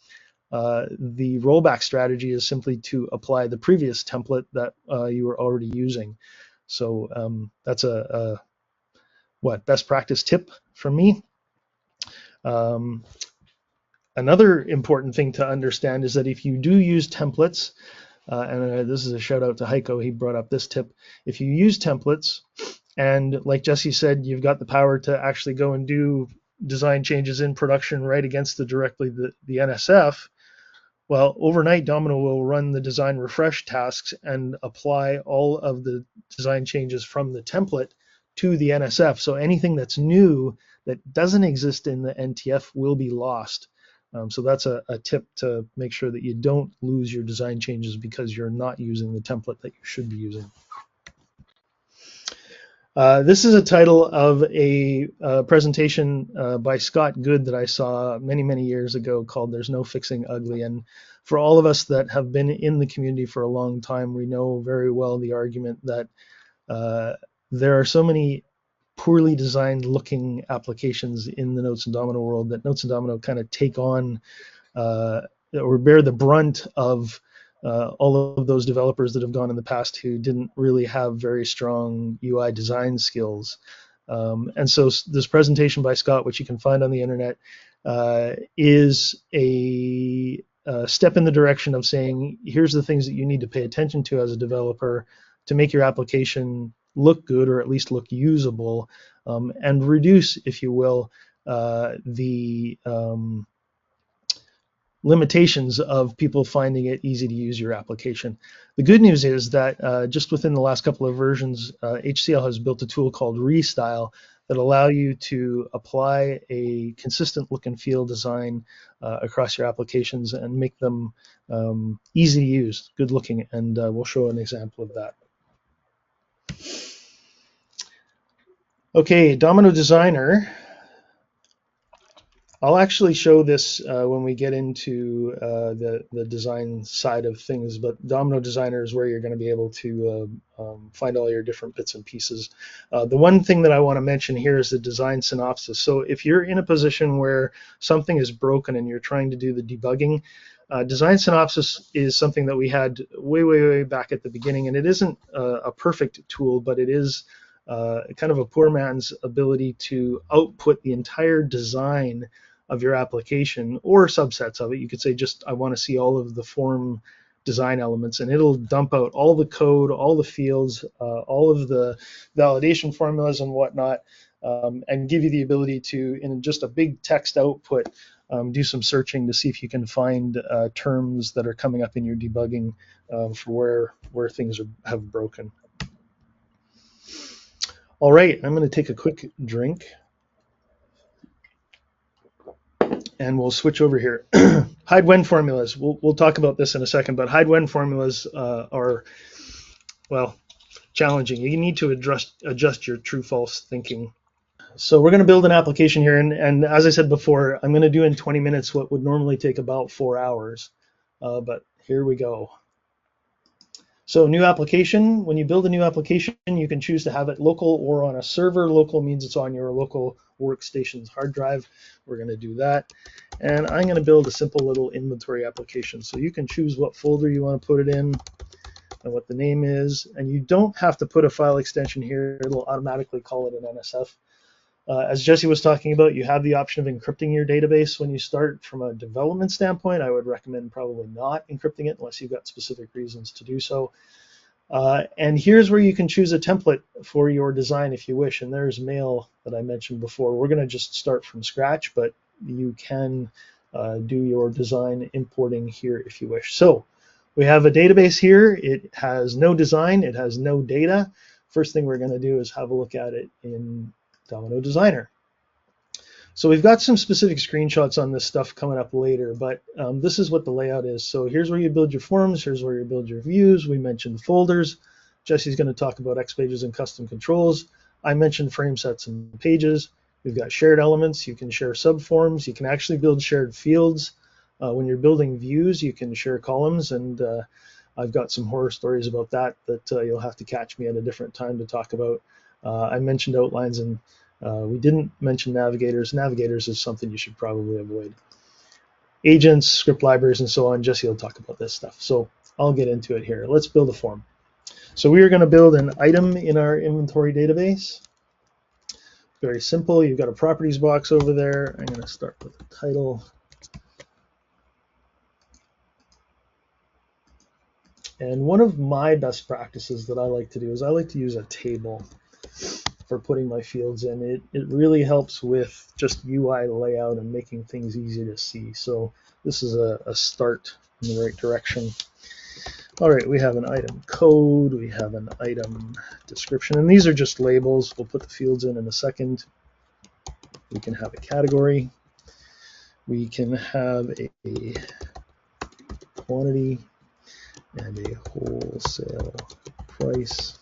Speaker 1: the rollback strategy is simply to apply the previous template that you were already using. So that's a best practice tip from me. Another important thing to understand is that if you do use templates, and this is a shout out to Heiko, he brought up this tip. If you use templates, and like Jesse said, you've got the power to actually go and do design changes in production right against directly the NSF, well, overnight Domino will run the design refresh tasks and apply all of the design changes from the template to the NSF. So anything that's new that doesn't exist in the NTF will be lost. So that's a tip to make sure that you don't lose your design changes because you're not using the template that you should be using. This is a title of a presentation by Scott Good that I saw many, many years ago called There's No Fixing Ugly. And for all of us that have been in the community for a long time, we know very well the argument that there are so many poorly designed looking applications in the Notes and Domino world that Notes and Domino kind of take on or bear the brunt of all of those developers that have gone in the past who didn't really have very strong UI design skills. And so this presentation by Scott, which you can find on the internet, is a step in the direction of saying, here's the things that you need to pay attention to as a developer to make your application look good, or at least look usable, and reduce, if you will, the limitations of people finding it easy to use your application. The good news is that just within the last couple of versions, HCL has built a tool called Restyle that allow you to apply a consistent look and feel design across your applications and make them easy to use, good looking, and we'll show an example of that. Okay, Domino Designer. I'll actually show this when we get into the design side of things, but Domino Designer is where you're going to be able to find all your different bits and pieces. The one thing that I want to mention here is the design synopsis. So if you're in a position where something is broken and you're trying to do the debugging, design synopsis is something that we had way back at the beginning, and it isn't a perfect tool, but it is kind of a poor man's ability to output the entire design of your application or subsets of it. You could say just I want to see all of the form design elements, and it'll dump out all the code, all the fields, all of the validation formulas and whatnot, and give you the ability to, in just a big text output, do some searching to see if you can find terms that are coming up in your debugging for where things have broken. All right, I'm going to take a quick drink. And we'll switch over here. Hide-when formulas. We'll talk about this in a second, but hide-when formulas are, well, challenging. You need to adjust your true-false thinking. So we're going to build an application here, and as I said before, I'm going to do in 20 minutes what would normally take about 4 hours. But here we go. So new application, when you build a new application, you can choose to have it local or on a server. Local means it's on your local workstation's hard drive. We're going to do that. And I'm going to build a simple little inventory application. So you can choose what folder you want to put it in and what the name is. And you don't have to put a file extension here. It'll automatically call it an NSF. As Jesse was talking about, you have the option of encrypting your database when you start. From a development standpoint, I would recommend probably not encrypting it unless you've got specific reasons to do so. And here's where you can choose a template for your design if you wish. And there's Mail that I mentioned before. We're going to just start from scratch, but you can do your design importing here if you wish. So we have a database here. It has no design. It has no data. First thing we're going to do is have a look at it in Domino Designer. So we've got some specific screenshots on this stuff coming up later, but this is what the layout is. So here's where you build your forms. Here's where you build your views. We mentioned folders. Jesse's going to talk about X pages and custom controls. I mentioned frame sets and pages. We've got shared elements. You can share subforms. You can actually build shared fields. When you're building views, you can share columns, and I've got some horror stories about that you'll have to catch me at a different time to talk about. I mentioned outlines, and we didn't mention navigators. Navigators is something you should probably avoid. Agents, script libraries, and so on. Jesse will talk about this stuff. So I'll get into it here. Let's build a form. So we are going to build an item in our inventory database. Very simple. You've got a properties box over there. I'm going to start with the title. And one of my best practices that I like to do is I like to use a table for putting my fields in. It really helps with just UI layout and making things easy to see. So this is a start in the right direction. All right, we have an item code, we have an item description, and these are just labels. We'll put the fields in a second. We can have a category. We can have a quantity and a wholesale price.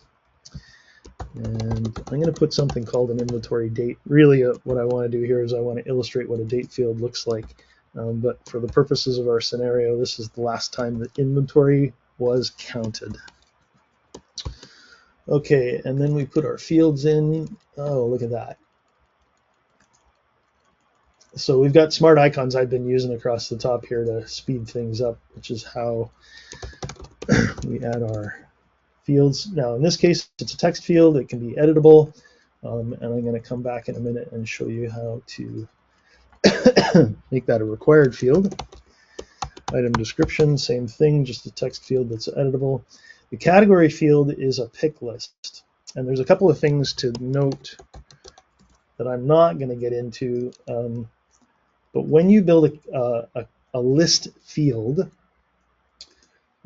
Speaker 1: And I'm going to put something called an inventory date. Really, what I want to do here is I want to illustrate what a date field looks like. But for the purposes of our scenario, this is the last time that inventory was counted. Okay, and then we put our fields in. Oh, look at that. So we've got smart icons I've been using across the top here to speed things up, which is how we add our fields. Now, in this case, it's a text field. It can be editable. And I'm going to come back in a minute and show you how to make that a required field. Item description, same thing, just a text field that's editable. The category field is a pick list. And there's a couple of things to note that I'm not going to get into. But when you build a list field,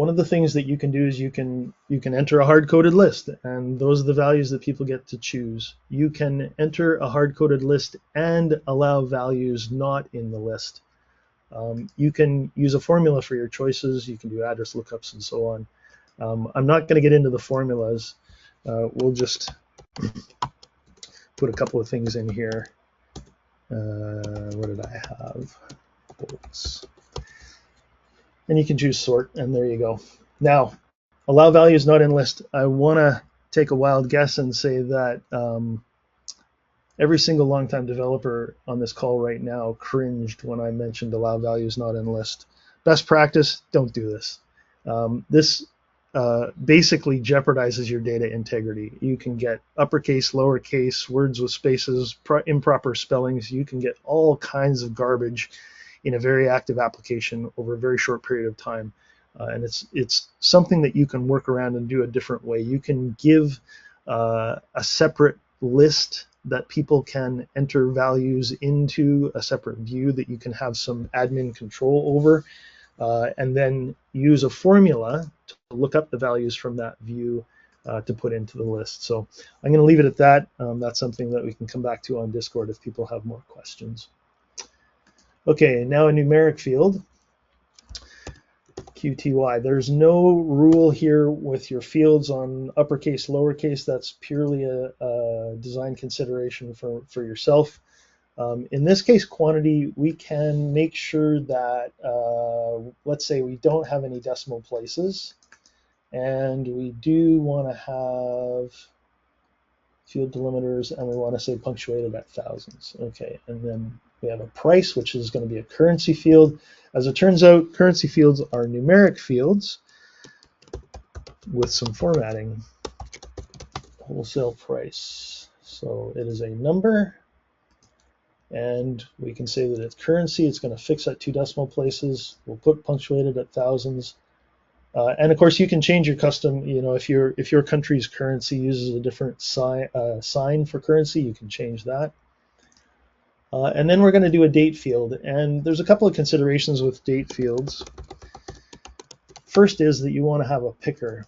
Speaker 1: one of the things that you can do is you can enter a hard-coded list, and those are the values that people get to choose. You can enter a hard-coded list and allow values not in the list. You can use a formula for your choices. You can do address lookups and so on. I'm not going to get into the formulas. We'll just put a couple of things in here. What did I have? Bolts. And you can choose sort, and there you go. Now, allow values not in list. I want to take a wild guess and say that every single longtime developer on this call right now cringed when I mentioned allow values not in list. Best practice, don't do this. This basically jeopardizes your data integrity. You can get uppercase, lowercase, words with spaces, improper spellings. You can get all kinds of garbage in a very active application over a very short period of time. And it's something that you can work around and do a different way. You can give a separate list that people can enter values into, a separate view that you can have some admin control over, and then use a formula to look up the values from that view to put into the list. So I'm going to leave it at that. That's something that we can come back to on Discord if people have more questions. Okay, now a numeric field, QTY. There's no rule here with your fields on uppercase, lowercase. That's purely a design consideration for yourself. In this case, quantity, we can make sure that, let's say we don't have any decimal places, and we do want to have field delimiters, and we want to say punctuated at thousands. Okay, and then we have a price, which is going to be a currency field. As it turns out, currency fields are numeric fields with some formatting. Wholesale price. So it is a number, and we can say that it's currency. It's going to fix at 2 decimal places. We'll put punctuated at thousands. And of course, you can change your custom. You know, if your country's currency uses a different sign for currency, you can change that. And then we're going to do a date field, and there's a couple of considerations with date fields. First is that you want to have a picker.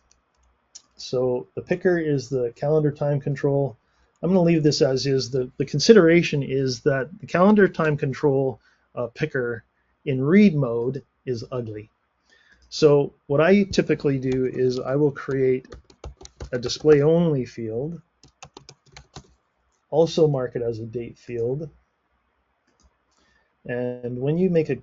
Speaker 1: So the picker is the calendar time control. I'm going to leave this as is. The consideration is that the calendar time control picker in read mode is ugly. So what I typically do is I will create a display only field, also mark it as a date field. And when you make I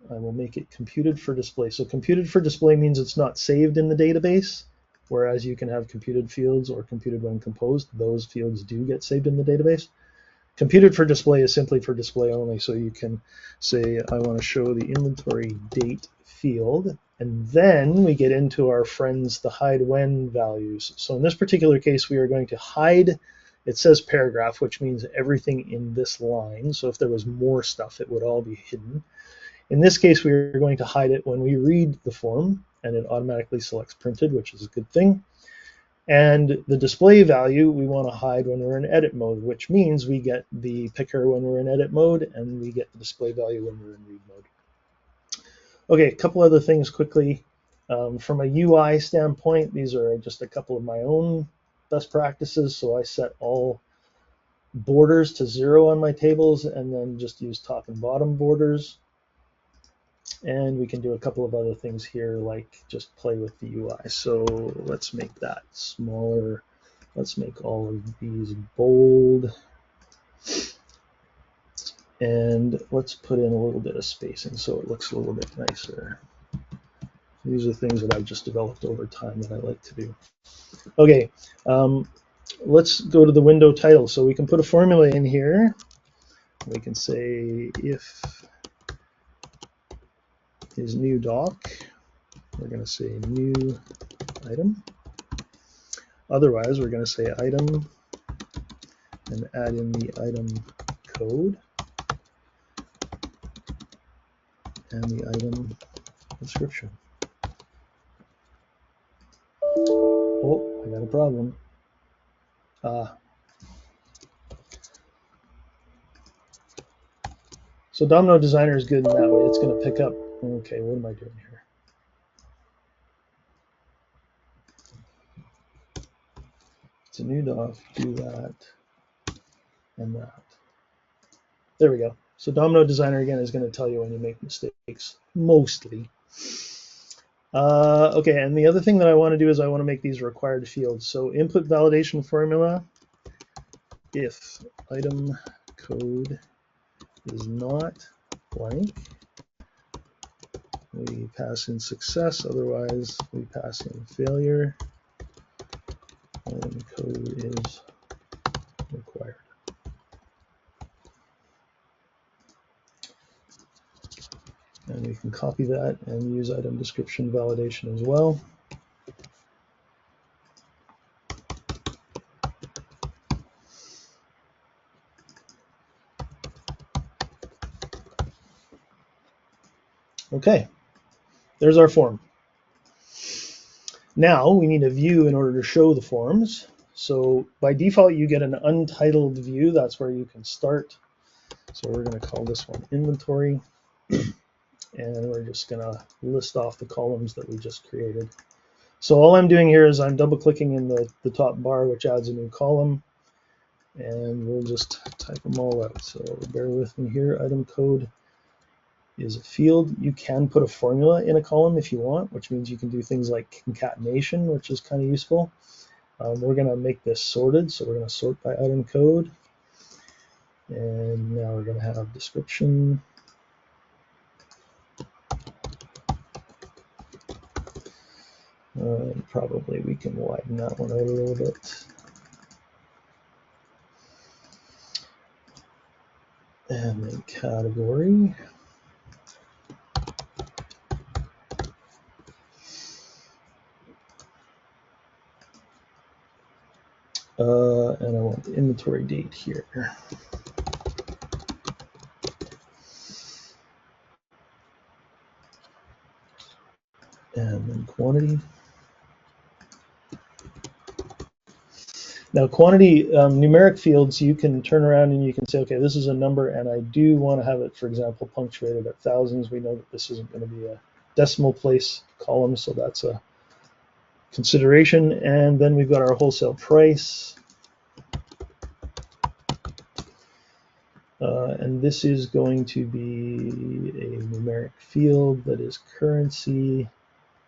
Speaker 1: will make it computed for display. So computed for display means it's not saved in the database, whereas you can have computed fields or computed when composed. Those fields do get saved in the database. Computed for display is simply for display only. So you can say, I want to show the inventory date field, and then we get into our friends, the hide when values. So in this particular case, we are going to hide. It says paragraph, which means everything in this line. So if there was more stuff, it would all be hidden. In this case, we're going to hide it when we read the form, and it automatically selects printed, which is a good thing. And the display value we want to hide when we're in edit mode, which means we get the picker when we're in edit mode, and we get the display value when we're in read mode. Okay, a couple other things quickly. From a UI standpoint, these are just a couple of my own best practices. So I set all borders to 0 on my tables, and then just use top and bottom borders. And we can do a couple of other things here, like just play with the UI. So let's make that smaller. Let's make all of these bold. And let's put in a little bit of spacing so it looks a little bit nicer. These are things that I've just developed over time that I like to do. Okay, let's go to the window title. So we can put a formula in here. We can say if is new doc. We're going to say new item. Otherwise, we're going to say item and add in the item code and the item description. Oh, I got a problem. So Domino Designer is good in that way. It's going to pick up. Okay, what am I doing here? to new doc, do that, and that. There we go. So Domino Designer, again, is going to tell you when you make mistakes, mostly. Okay, and the other thing that I want to do is I want to make these required fields. So input validation formula, if item code is not blank, we pass in success, otherwise we pass in failure. Item code is required. And we can copy that and use item description validation as well. Okay, there's our form. Now we need a view in order to show the forms. So by default, you get an untitled view. That's where you can start. So we're going to call this one inventory. And we're just going to list off the columns that we just created. So all I'm doing here is I'm double clicking in the top bar, which adds a new column. And we'll just type them all out. So bear with me here. Item code is a field. You can put a formula in a column if you want, which means you can do things like concatenation, which is kind of useful. We're going to make this sorted, so we're going to sort by item code. And now we're going to have description. Probably we can widen that one out a little bit. And then category. And I want the inventory date here. And then quantity. Now quantity, numeric fields, you can turn around and you can say, okay, this is a number and I do want to have it, for example, punctuated at thousands. We know that this isn't going to be a decimal place column, so that's a consideration. And then we've got our wholesale price. And this is going to be a numeric field that is currency,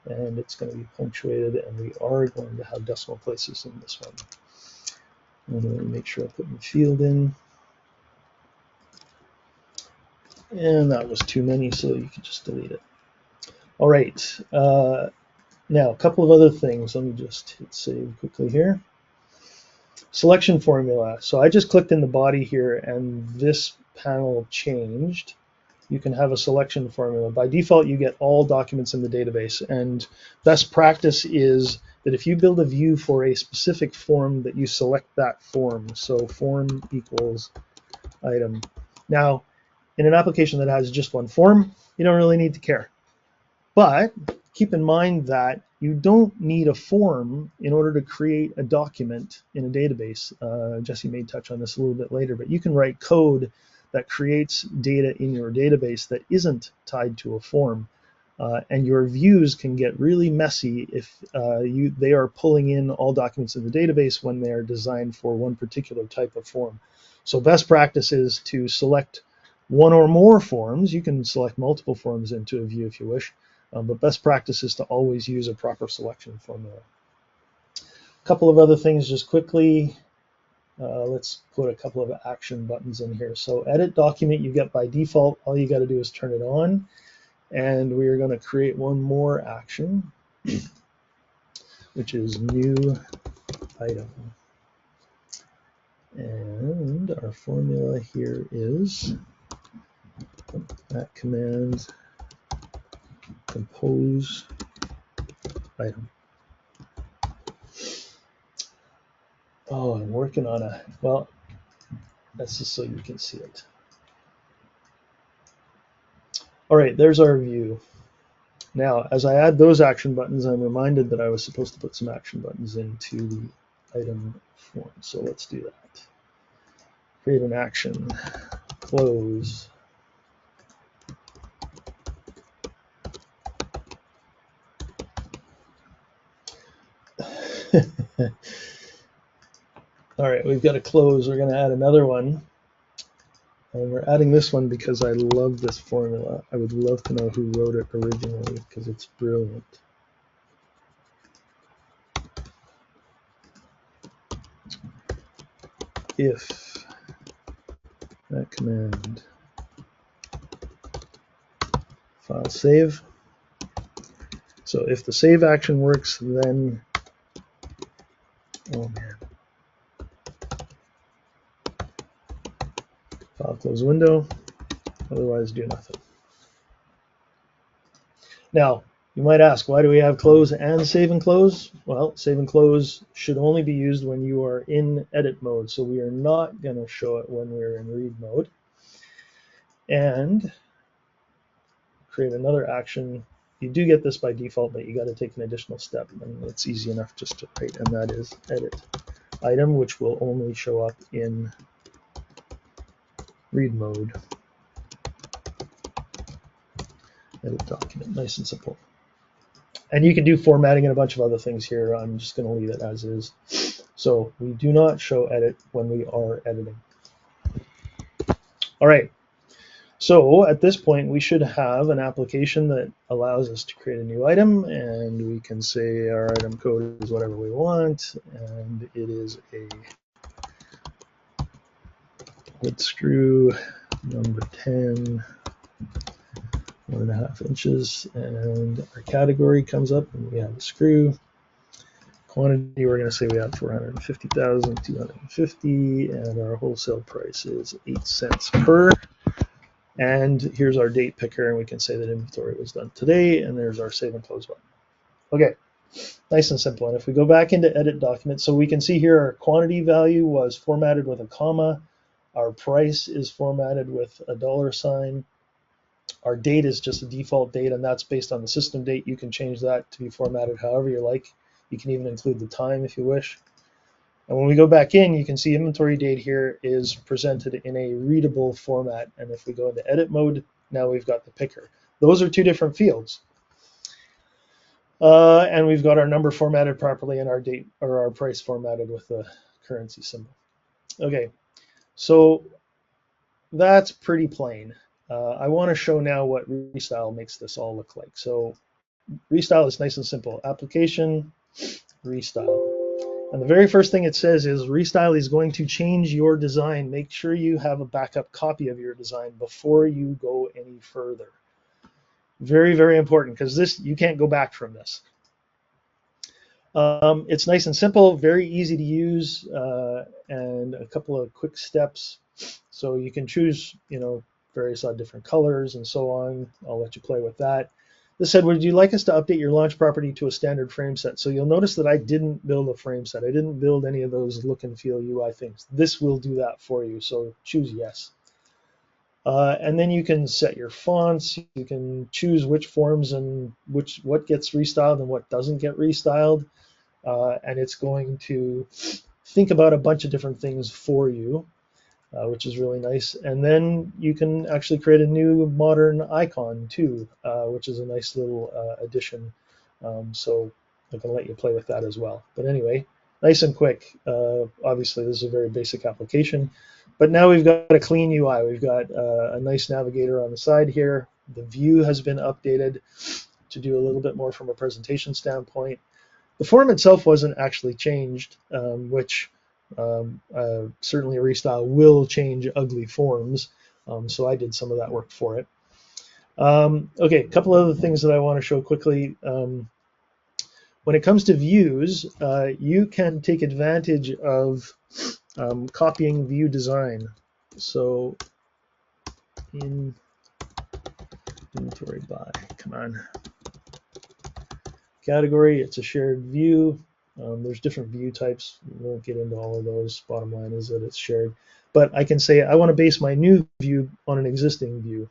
Speaker 1: and it's going to be punctuated, and we are going to have decimal places in this one. I'm going to make sure I put my field in. And that was too many, so you can just delete it. All right. Now, a couple of other things. Let me just hit save quickly here. Selection formula. So I just clicked in the body here, and this panel changed. You can have a selection formula. By default, you get all documents in the database. And best practice is that if you build a view for a specific form, that you select that form. So form equals item. Now, in an application that has just one form, you don't really need to care. But keep in mind that you don't need a form in order to create a document in a database. Jesse may touch on this a little bit later, but you can write code that creates data in your database that isn't tied to a form. And your views can get really messy if they are pulling in all documents in the database when they are designed for one particular type of form. So best practice is to select one or more forms. You can select multiple forms into a view if you wish, but best practice is to always use a proper selection formula. A couple of other things just quickly. Let's put a couple of action buttons in here. So edit document you get by default. All you got to do is turn it on. And we are going to create one more action, which is new item. And our formula here is that command compose item. Oh, I'm working on a, well, that's just so you can see it. All right, there's our view. Now, as I add those action buttons, I'm reminded that I was supposed to put some action buttons into the item form. So let's do that. Create an action, close. All right, we've got to close. We're going to add another one. And we're adding this one because I love this formula. I would love to know who wrote it originally because it's brilliant. If that command, file save. So if the save action works, then, oh man. File close window, otherwise do nothing. Now, you might ask, why do we have close and save and close? Well, save and close should only be used when you are in edit mode, so we are not going to show it when we're in read mode. And create another action. You do get this by default, but you got to take an additional step, and it's easy enough just to write, and that is edit item, which will only show up in read mode. Edit document, nice and simple. And you can do formatting and a bunch of other things here. I'm just going to leave it as is. So we do not show edit when we are editing. All right. So at this point, we should have an application that allows us to create a new item, and we can say our item code is whatever we want, and it is a wood screw number 10, 1.5 inches, and our category comes up, and we have a screw. Quantity, we're going to say we have 450,250, and our wholesale price is 8 cents per. And here's our date picker, and we can say that inventory was done today, and there's our save and close button. Okay, nice and simple. And if we go back into edit document, so we can see here our quantity value was formatted with a comma, our price is formatted with a $sign, our date is just a default date, and that's based on the system date. You can change that to be formatted however you like. You can even include the time if you wish. And when we go back in, you can see inventory date here is presented in a readable format. And if we go into edit mode, now we've got the picker. Those are two different fields. And we've got our number formatted properly and our date or our price formatted with the currency symbol. Okay, so that's pretty plain. I want to show now what Restyle makes this all look like. So Restyle is nice and simple. Application, Restyle. And the very first thing it says is Restyle is going to change your design. Make sure you have a backup copy of your design before you go any further. Very, very important, because this, you can't go back from this. It's nice and simple, very easy to use, and a couple of quick steps. So you can choose, various different colors and so on. I'll let you play with that. This said, would you like us to update your launch property to a standard frame set? So you'll notice that I didn't build a frame set. I didn't build any of those look and feel UI things. This will do that for you, so choose yes. And then you can set your fonts. You can choose which forms and what gets restyled and what doesn't get restyled. And it's going to think about a bunch of different things for you, which is really nice. And then you can actually create a new modern icon too, which is a nice little addition. So I can let you play with that as well. But anyway, nice and quick. Obviously, this is a very basic application. But now we've got a clean UI. We've got a nice navigator on the side here. The view has been updated to do a little bit more from a presentation standpoint. The form itself wasn't actually changed, which certainly Restyle will change ugly forms. So I did some of that work for it. Okay, a couple other things that I want to show quickly. When it comes to views, you can take advantage of copying view design. So in inventory by, come on. Category, it's a shared view. There's different view types. We won't get into all of those. Bottom line is that it's shared. But I can say I want to base my new view on an existing view.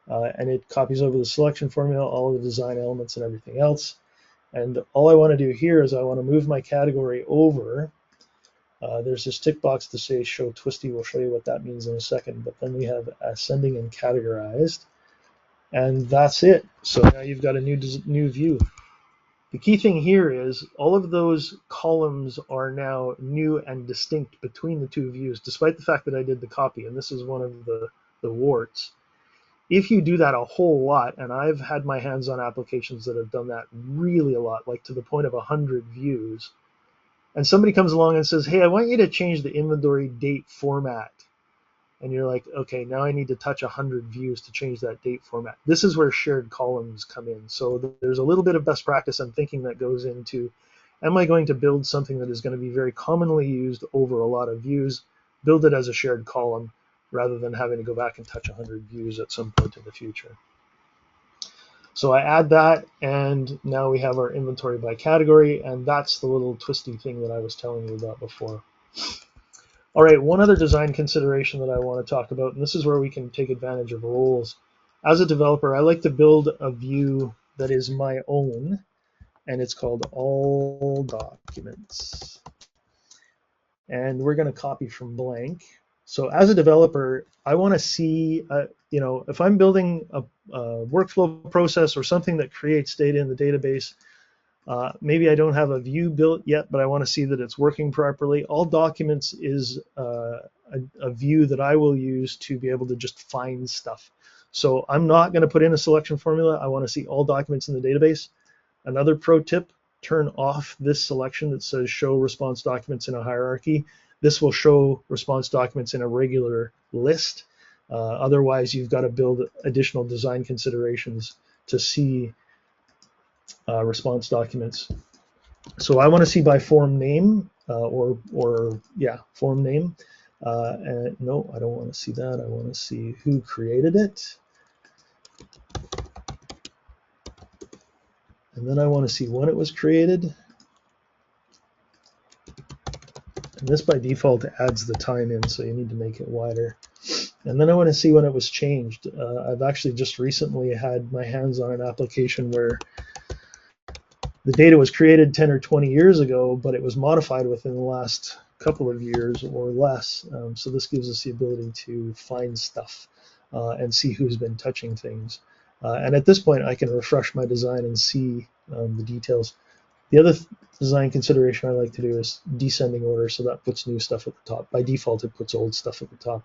Speaker 1: And it copies over the selection formula, all of the design elements and everything else. And all I want to do here is I want to move my category over. There's this tick box to say show twisty. We'll show you what that means in a second. But then we have ascending and categorized. And that's it. So now you've got a new view. The key thing here is all of those columns are now new and distinct between the two views, despite the fact that I did the copy, and this is one of the warts. If you do that a whole lot, and I've had my hands on applications that have done that really a lot, like to the point of 100 views, and somebody comes along and says, hey, I want you to change the inventory date format. And you're like, okay, now I need to touch 100 views to change that date format. This is where shared columns come in. So there's a little bit of best practice and thinking that goes into, am I going to build something that is going to be very commonly used over a lot of views, build it as a shared column, rather than having to go back and touch 100 views at some point in the future. So I add that, and now we have our inventory by category, and that's the little twisty thing that I was telling you about before. All right, one other design consideration that I want to talk about, and this is where we can take advantage of roles. As a developer, I like to build a view that is my own, and it's called all documents. And we're going to copy from blank. So as a developer, I want to see, if I'm building a workflow process or something that creates data in the database, maybe I don't have a view built yet, but I want to see that it's working properly. All documents is a view that I will use to be able to just find stuff. So I'm not going to put in a selection formula. I want to see all documents in the database. Another pro tip, turn off this selection that says show response documents in a hierarchy. This will show response documents in a regular list. Otherwise, you've got to build additional design considerations to see response documents. So I want to see by form name form name. And no, I don't want to see that. I want to see who created it. And then I want to see when it was created. And this by default adds the time in, so you need to make it wider. And then I want to see when it was changed. I've actually just recently had my hands on an application where the data was created 10 or 20 years ago, but it was modified within the last couple of years or less. So this gives us the ability to find stuff and see who's been touching things. And at this point, I can refresh my design and see the details. The other design consideration I like to do is descending order, so that puts new stuff at the top. By default, it puts old stuff at the top.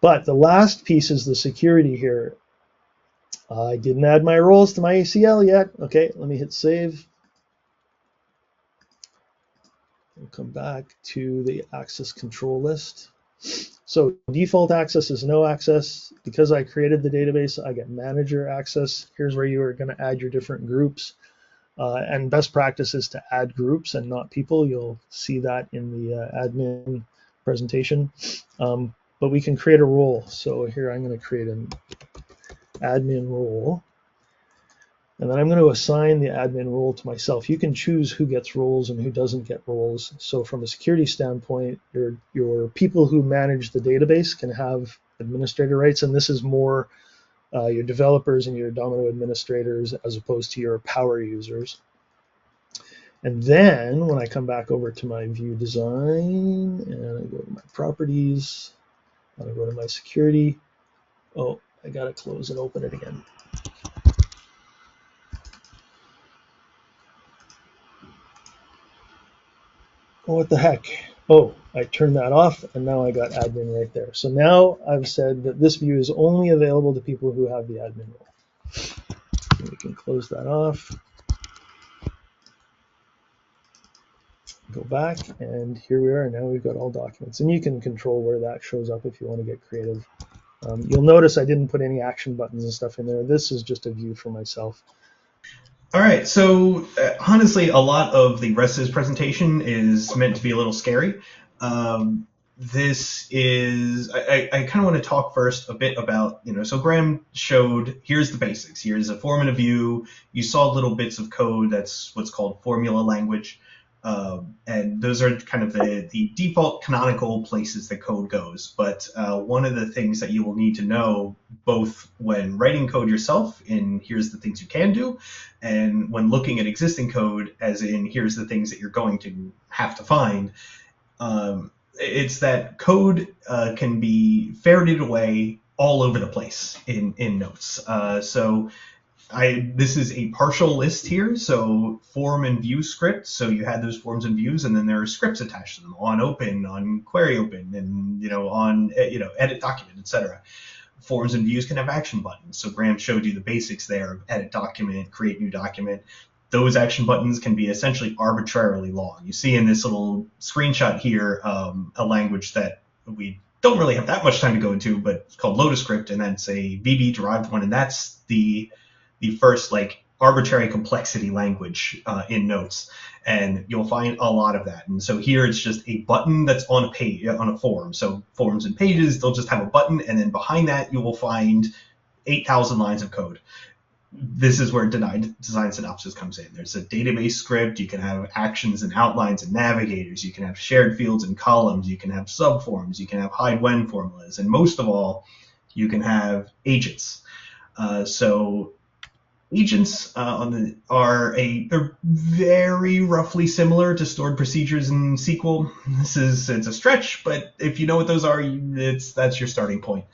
Speaker 1: But the last piece is the security here. I didn't add my roles to my ACL yet. Okay, let me hit save. We'll come back to the access control list. So default access is no access. Because I created the database, I get manager access. Here's where you are going to add your different groups. And best practice is to add groups and not people. You'll see that in the admin presentation. But we can create a role. So here I'm going to create an admin role. And then I'm going to assign the admin role to myself. You can choose who gets roles and who doesn't get roles. So from a security standpoint, your people who manage the database can have administrator rights, and this is more your developers and your Domino administrators as opposed to your power users. And then when I come back over to my view design and I go to my properties, and I go to my security, oh, I got to close and open it again. Oh, what the heck? Oh, I turned that off, and now I got admin right there. So now I've said that this view is only available to people who have the admin role. We can close that off. Go back, and here we are. Now we've got all documents, and you can control where that shows up if you want to get creative. You'll notice I didn't put any action buttons and stuff in there. This is just a view for myself.
Speaker 2: All right, so honestly, a lot of the rest of this presentation is meant to be a little scary. This is, I kind of want to talk first a bit about, so Graham showed, here's the basics. Here's a form and a view. You saw little bits of code. That's what's called formula language. And those are kind of the default canonical places that code goes. But one of the things that you will need to know, both when writing code yourself, in here's the things you can do, and when looking at existing code, as in here's the things that you're going to have to find, it's that code can be ferreted away all over the place in Notes. So this is a partial list here, so form and view scripts. So you had those forms and views, and then there are scripts attached to them on open, on query open, and on edit document, etc. Forms and views can have action buttons. So Graham showed you the basics there of edit document, create new document. Those action buttons can be essentially arbitrarily long. You see in this little screenshot here a language that we don't really have that much time to go into, but it's called LotusScript, and that's a VB derived one, and that's the first arbitrary complexity language in Notes, and you'll find a lot of that. And so here it's just a button that's on a page, on a form. So forms and pages, they'll just have a button, and then behind that you will find 8,000 lines of code. This is where design synopsis comes in. There's a database script. You can have actions and outlines and navigators. You can have shared fields and columns. You can have subforms. You can have hide when formulas. And most of all, you can have agents. So agents they're very roughly similar to stored procedures in SQL. It's a stretch, but if you know what those are, that's your starting point.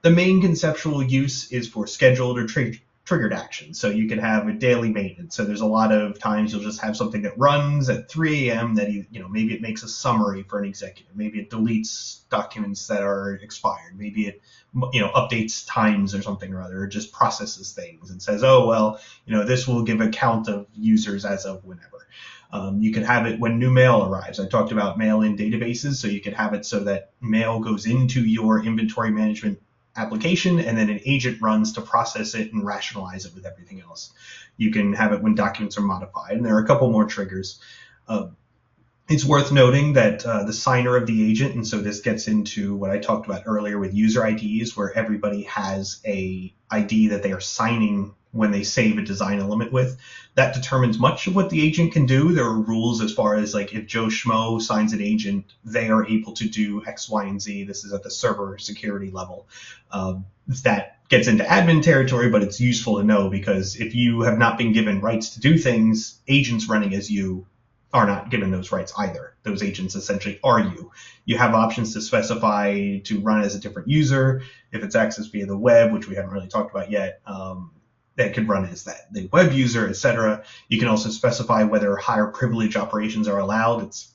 Speaker 2: The main conceptual use is for scheduled or triggered actions. So you can have a daily maintenance. So there's a lot of times you'll just have something that runs at 3 a.m. that maybe it makes a summary for an executive. Maybe it deletes documents that are expired. Maybe it updates times or something or other, or just processes things and says, oh, well, this will give a count of users as of whenever. You can have it when new mail arrives. I talked about mail in databases, so you can have it so that mail goes into your inventory management application, and then an agent runs to process it and rationalize it with everything else. You can have it when documents are modified, and there are a couple more triggers. It's worth noting that the signer of the agent, and so this gets into what I talked about earlier with user IDs, where everybody has a ID that they are signing when they save a design element with. That determines much of what the agent can do. There are rules as far as if Joe Schmo signs an agent, they are able to do X, Y, and Z. This is at the server security level. That gets into admin territory, but it's useful to know because if you have not been given rights to do things, agents running as you are not given those rights either. Those agents essentially are you. You have options to specify to run as a different user. If it's accessed via the web, which we haven't really talked about yet, that could run as the web user, etc. You can also specify whether higher privilege operations are allowed. It's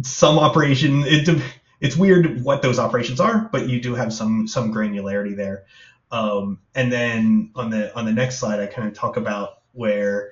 Speaker 2: some operation. It's weird what those operations are, but you do have some granularity there. And then on the next slide, I kind of talk about where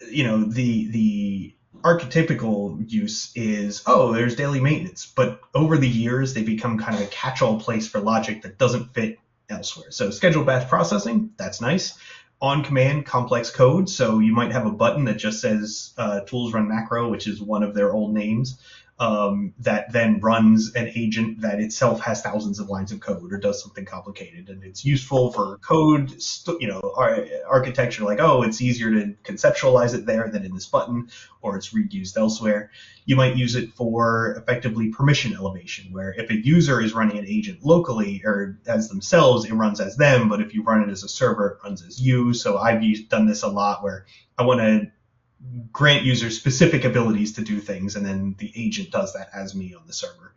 Speaker 2: the archetypical use is, there's daily maintenance, but over the years they become kind of a catch-all place for logic that doesn't fit elsewhere. So scheduled batch processing, that's nice. On command complex code, so you might have a button that just says tools run macro, which is one of their old names, that then runs an agent that itself has thousands of lines of code or does something complicated. And it's useful for code, architecture, it's easier to conceptualize it there than in this button, or it's reused elsewhere. You might use it for effectively permission elevation, where if a user is running an agent locally or as themselves, it runs as them, but if you run it as a server, it runs as you. So I've done this a lot where I want to grant users specific abilities to do things, and then the agent does that as me on the server.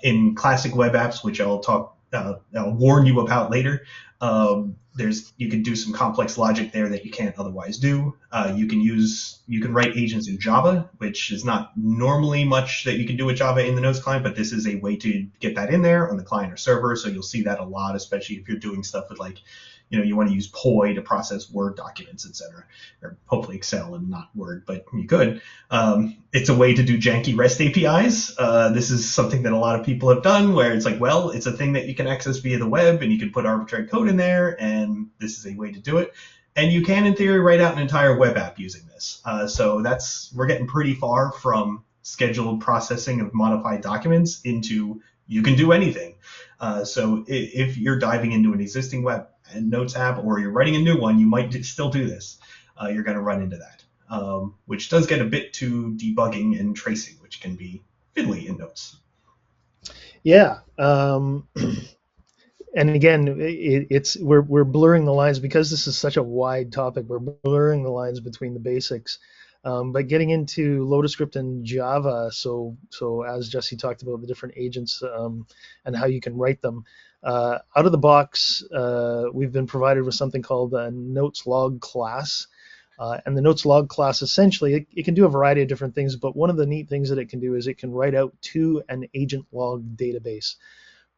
Speaker 2: In classic web apps, which I'll warn you about later, you can do some complex logic there that you can't otherwise do. You can write agents in Java, which is not normally much that you can do with Java in the Notes client, but this is a way to get that in there on the client or server. So you'll see that a lot, especially if you're doing stuff with you want to use POI to process Word documents, etc., or hopefully Excel and not Word, but you could. It's a way to do janky REST APIs. This is something that a lot of people have done where it's it's a thing that you can access via the web and you can put arbitrary code in there, and this is a way to do it. And you can, in theory, write out an entire web app using this. So we're getting pretty far from scheduled processing of modified documents into you can do anything. So if you're diving into an existing web and Notes app, or you're writing a new one, you might still do this. You're going to run into that, which does get a bit to debugging and tracing, which can be fiddly in Notes.
Speaker 1: Yeah. And again, we're blurring the lines because this is such a wide topic. We're blurring the lines between the basics But getting into LotusScript and Java, so as Jesse talked about the different agents and how you can write them, out of the box, we've been provided with something called a Notes log class. And the Notes log class, essentially, it can do a variety of different things, but one of the neat things that it can do is it can write out to an agent log database.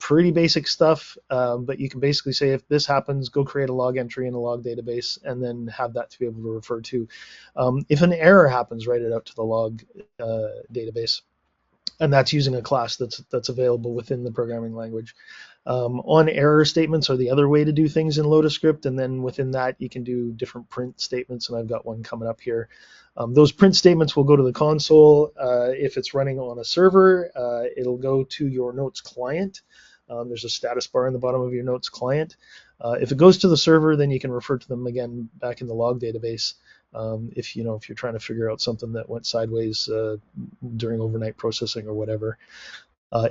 Speaker 1: Pretty basic stuff, but you can basically say, if this happens, go create a log entry in a log database, and then have that to be able to refer to. If an error happens, write it out to the log database, and that's using a class that's available within the programming language. On error statements are the other way to do things in LotusScript, and then within that you can do different print statements, and I've got one coming up here. Those print statements will go to the console. If it's running on a server, it'll go to your Notes client. There's a status bar in the bottom of your Notes client. If it goes to the server, then you can refer to them again back in the log database. If you're trying to figure out something that went sideways during overnight processing or whatever.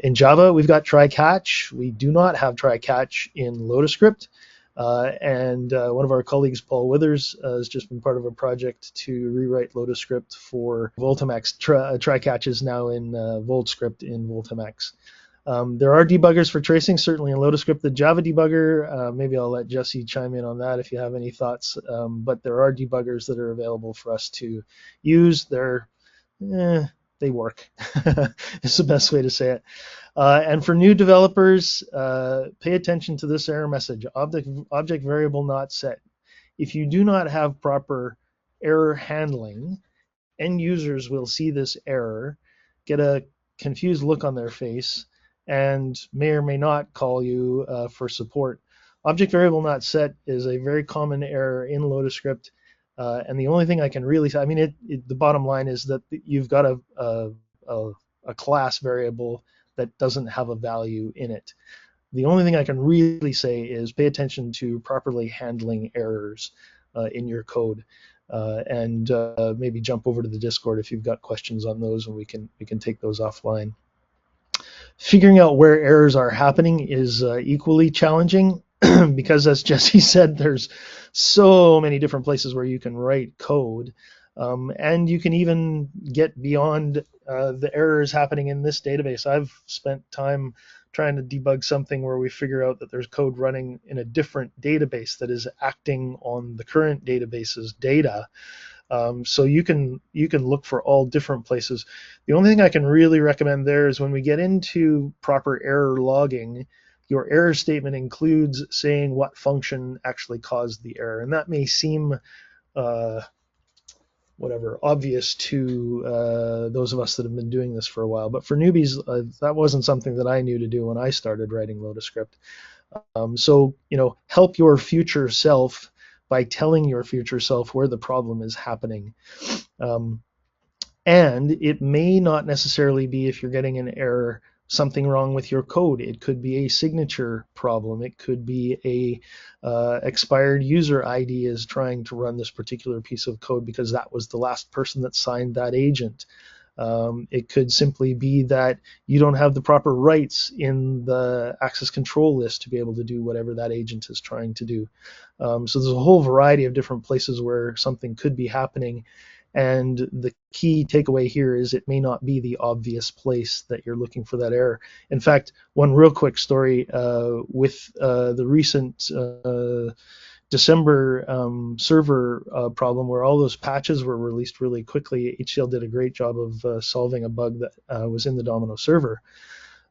Speaker 1: In Java, we've got try catch. We do not have try catch in LotusScript. And one of our colleagues, Paul Withers, has just been part of a project to rewrite LotusScript for Voltamax. Try catch is now in VoltScript in Voltamax. There are debuggers for tracing, certainly in LotusScript. The Java debugger, maybe I'll let Jesse chime in on that if you have any thoughts. But there are debuggers that are available for us to use. They work. It's the best way to say it. And for new developers, pay attention to this error message: object variable not set. If you do not have proper error handling, end users will see this error, get a confused look on their face, and may or may not call you for support. Object variable not set is a very common error in LotusScript. And the only thing I can really say, the bottom line is that you've got a class variable that doesn't have a value in it. The only thing I can really say is pay attention to properly handling errors in your code, and maybe jump over to the Discord if you've got questions on those, and we can take those offline. Figuring out where errors are happening is equally challenging. Because, as Jesse said, there's so many different places where you can write code, and you can even get beyond the errors happening in this database. I've spent time trying to debug something where we figure out that there's code running in a different database that is acting on the current database's data. So you can look for all different places. The only thing I can really recommend there is when we get into proper error logging, your error statement includes saying what function actually caused the error. And that may seem obvious to those of us that have been doing this for a while. But for newbies, that wasn't something that I knew to do when I started writing LotusScript. So help your future self by telling your future self where the problem is happening. And it may not necessarily be, if you're getting an error, something wrong with your code. It could be a signature problem. It could be a expired user ID is trying to run this particular piece of code because that was the last person that signed that agent. It could simply be that you don't have the proper rights in the access control list to be able to do whatever that agent is trying to do. So there's a whole variety of different places where something could be happening. And the key takeaway here is it may not be the obvious place that you're looking for that error. In fact, one real quick story with the recent December server problem where all those patches were released really quickly. HCL did a great job of solving a bug that was in the Domino server.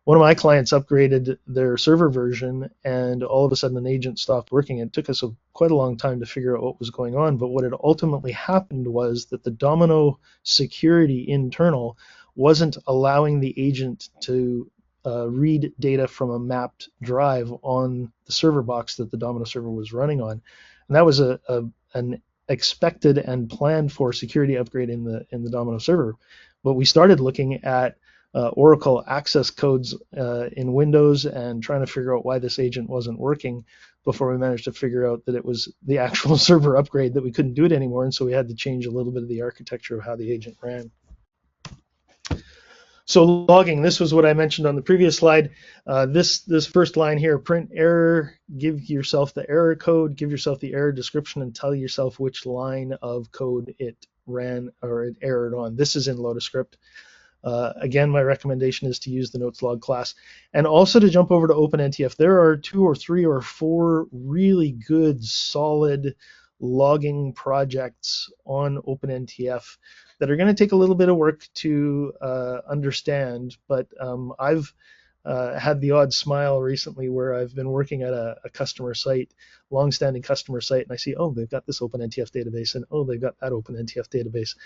Speaker 1: One of my clients upgraded their server version, and all of a sudden an agent stopped working. It took us quite a long time to figure out what was going on, but what had ultimately happened was that the Domino security internal wasn't allowing the agent to read data from a mapped drive on the server box that the Domino server was running on. And that was an expected and planned for security upgrade in the Domino server. But we started looking at Oracle access codes in Windows and trying to figure out why this agent wasn't working before we managed to figure out that it was the actual server upgrade, that we couldn't do it anymore, and so we had to change a little bit of the architecture of how the agent ran. So logging, this was what I mentioned on the previous slide. This first line here, print error, give yourself the error code, give yourself the error description, and tell yourself which line of code it ran or it errored on. This is in Lotus Script. Again, my recommendation is to use the notes log class and also to jump over to OpenNTF. There are 2 or 3 or 4 really good, solid logging projects on OpenNTF that are going to take a little bit of work to understand, but I've had the odd smile recently where I've been working at a customer site, long-standing customer site, and I see, oh, they've got this OpenNTF database, and oh, they've got that OpenNTF database.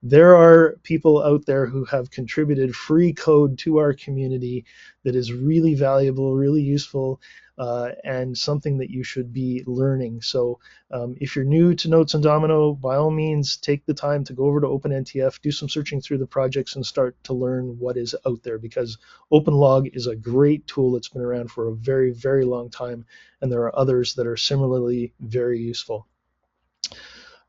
Speaker 1: There are people out there who have contributed free code to our community that is really valuable, really useful, and something that you should be learning. So if you're new to Notes and Domino, by all means, take the time to go over to OpenNTF, do some searching through the projects, and start to learn what is out there, because OpenLog is a great tool that's been around for a very, very long time, and there are others that are similarly very useful.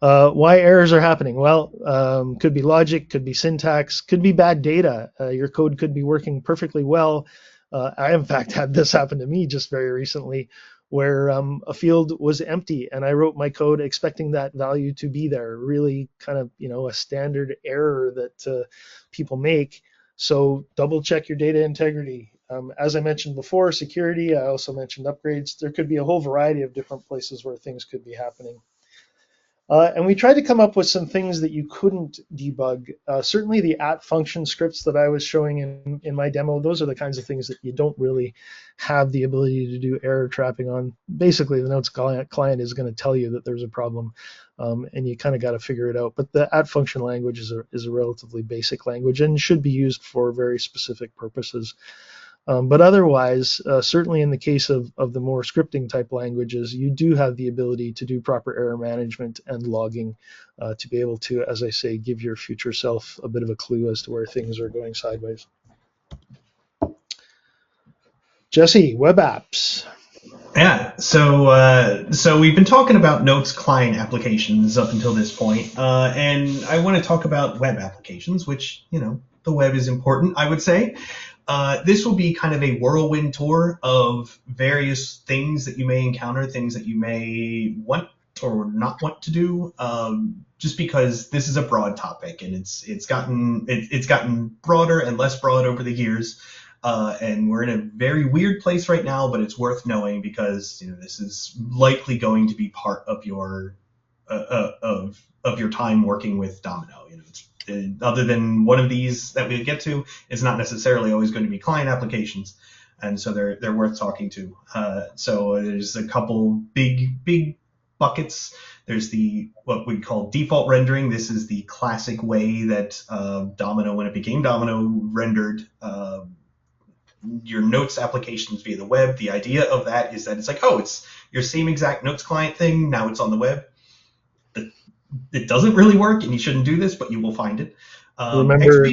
Speaker 1: Why errors are happening? Well, could be logic, could be syntax, could be bad data. Your code could be working perfectly well. I, in fact, had this happen to me just very recently, where a field was empty, and I wrote my code expecting that value to be there. Really kind of, a standard error that people make. So double check your data integrity. As I mentioned before, security, I also mentioned upgrades. There could be a whole variety of different places where things could be happening. And we tried to come up with some things that you couldn't debug. Certainly the @function scripts that I was showing in my demo, those are the kinds of things that you don't really have the ability to do error trapping on. Basically, the Notes client is going to tell you that there's a problem, and you kind of got to figure it out. But the @function language is a relatively basic language and should be used for very specific purposes. But otherwise, certainly in the case of the more scripting type languages, you do have the ability to do proper error management and logging to be able to, as I say, give your future self a bit of a clue as to where things are going sideways. Jesse, web apps.
Speaker 2: Yeah, so we've been talking about Notes client applications up until this point, and I want to talk about web applications, which, the web is important, I would say. This will be kind of a whirlwind tour of various things that you may encounter, things that you may want or not want to do, just because this is a broad topic and it's gotten broader and less broad over the years. And we're in a very weird place right now, but it's worth knowing because this is likely going to be part of your of your time working with Domino. Other than one of these that we get to, it's not necessarily always going to be client applications, and so they're worth talking to. So there's a couple big buckets. There's what we call default rendering. This is the classic way that Domino, when it became Domino, rendered your Notes applications via the web. The idea of that is that it's like, oh, it's your same exact Notes client thing, now it's on the web. It doesn't really work, and you shouldn't do this, but you will find it.
Speaker 1: Remember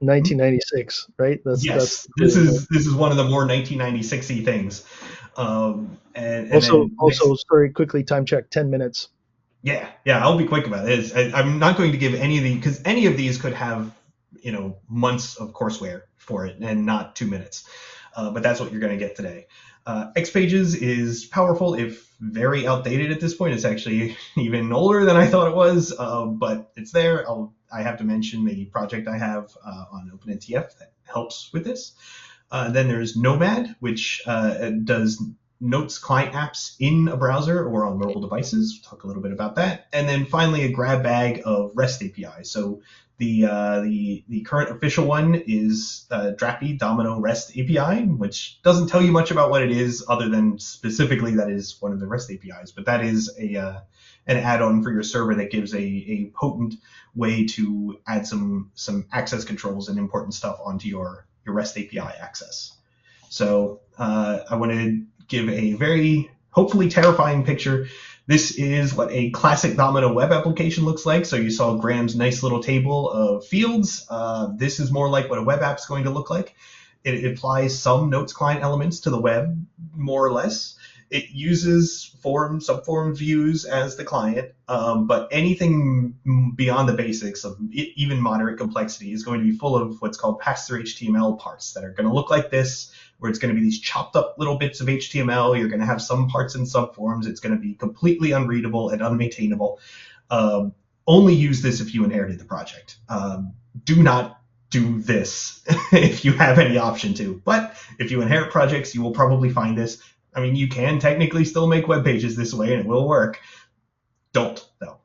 Speaker 1: 1996, right?
Speaker 2: Yes, this is one of the more 1996-y things. And
Speaker 1: also, sorry, quickly, time check, 10 minutes.
Speaker 2: Yeah, I'll be quick about it. I'm not going to give any of these, because any of these could have months of courseware for it and not 2 minutes. But that's what you're going to get today. Xpages is powerful, if very outdated at this point. It's actually even older than I thought it was, but it's there. I have to mention the project I have on OpenNTF that helps with this. Then there's Nomad, which does Notes client apps in a browser or on mobile devices. We'll talk a little bit about that. And then finally, a grab bag of REST APIs. So the current official one is Drappy Domino REST API, which doesn't tell you much about what it is, other than specifically that is one of the REST APIs. But that is an add-on for your server that gives a potent way to add some access controls and important stuff onto your REST API access. So I want to give a very hopefully terrifying picture. This is what a classic Domino web application looks like. So you saw Graham's nice little table of fields. This is more like what a web app is going to look like. It applies some Notes client elements to the web, more or less. It uses subform views as the client, but anything beyond the basics of even moderate complexity is going to be full of what's called pass-through HTML parts that are going to look like this, where it's going to be these chopped up little bits of HTML. You're going to have some parts in subforms. It's going to be completely unreadable and unmaintainable. only use this if you inherited the project. Do not do this if you have any option to. But if you inherit projects, you will probably find this. I mean, you can technically still make web pages this way, and it will work. Don't, though.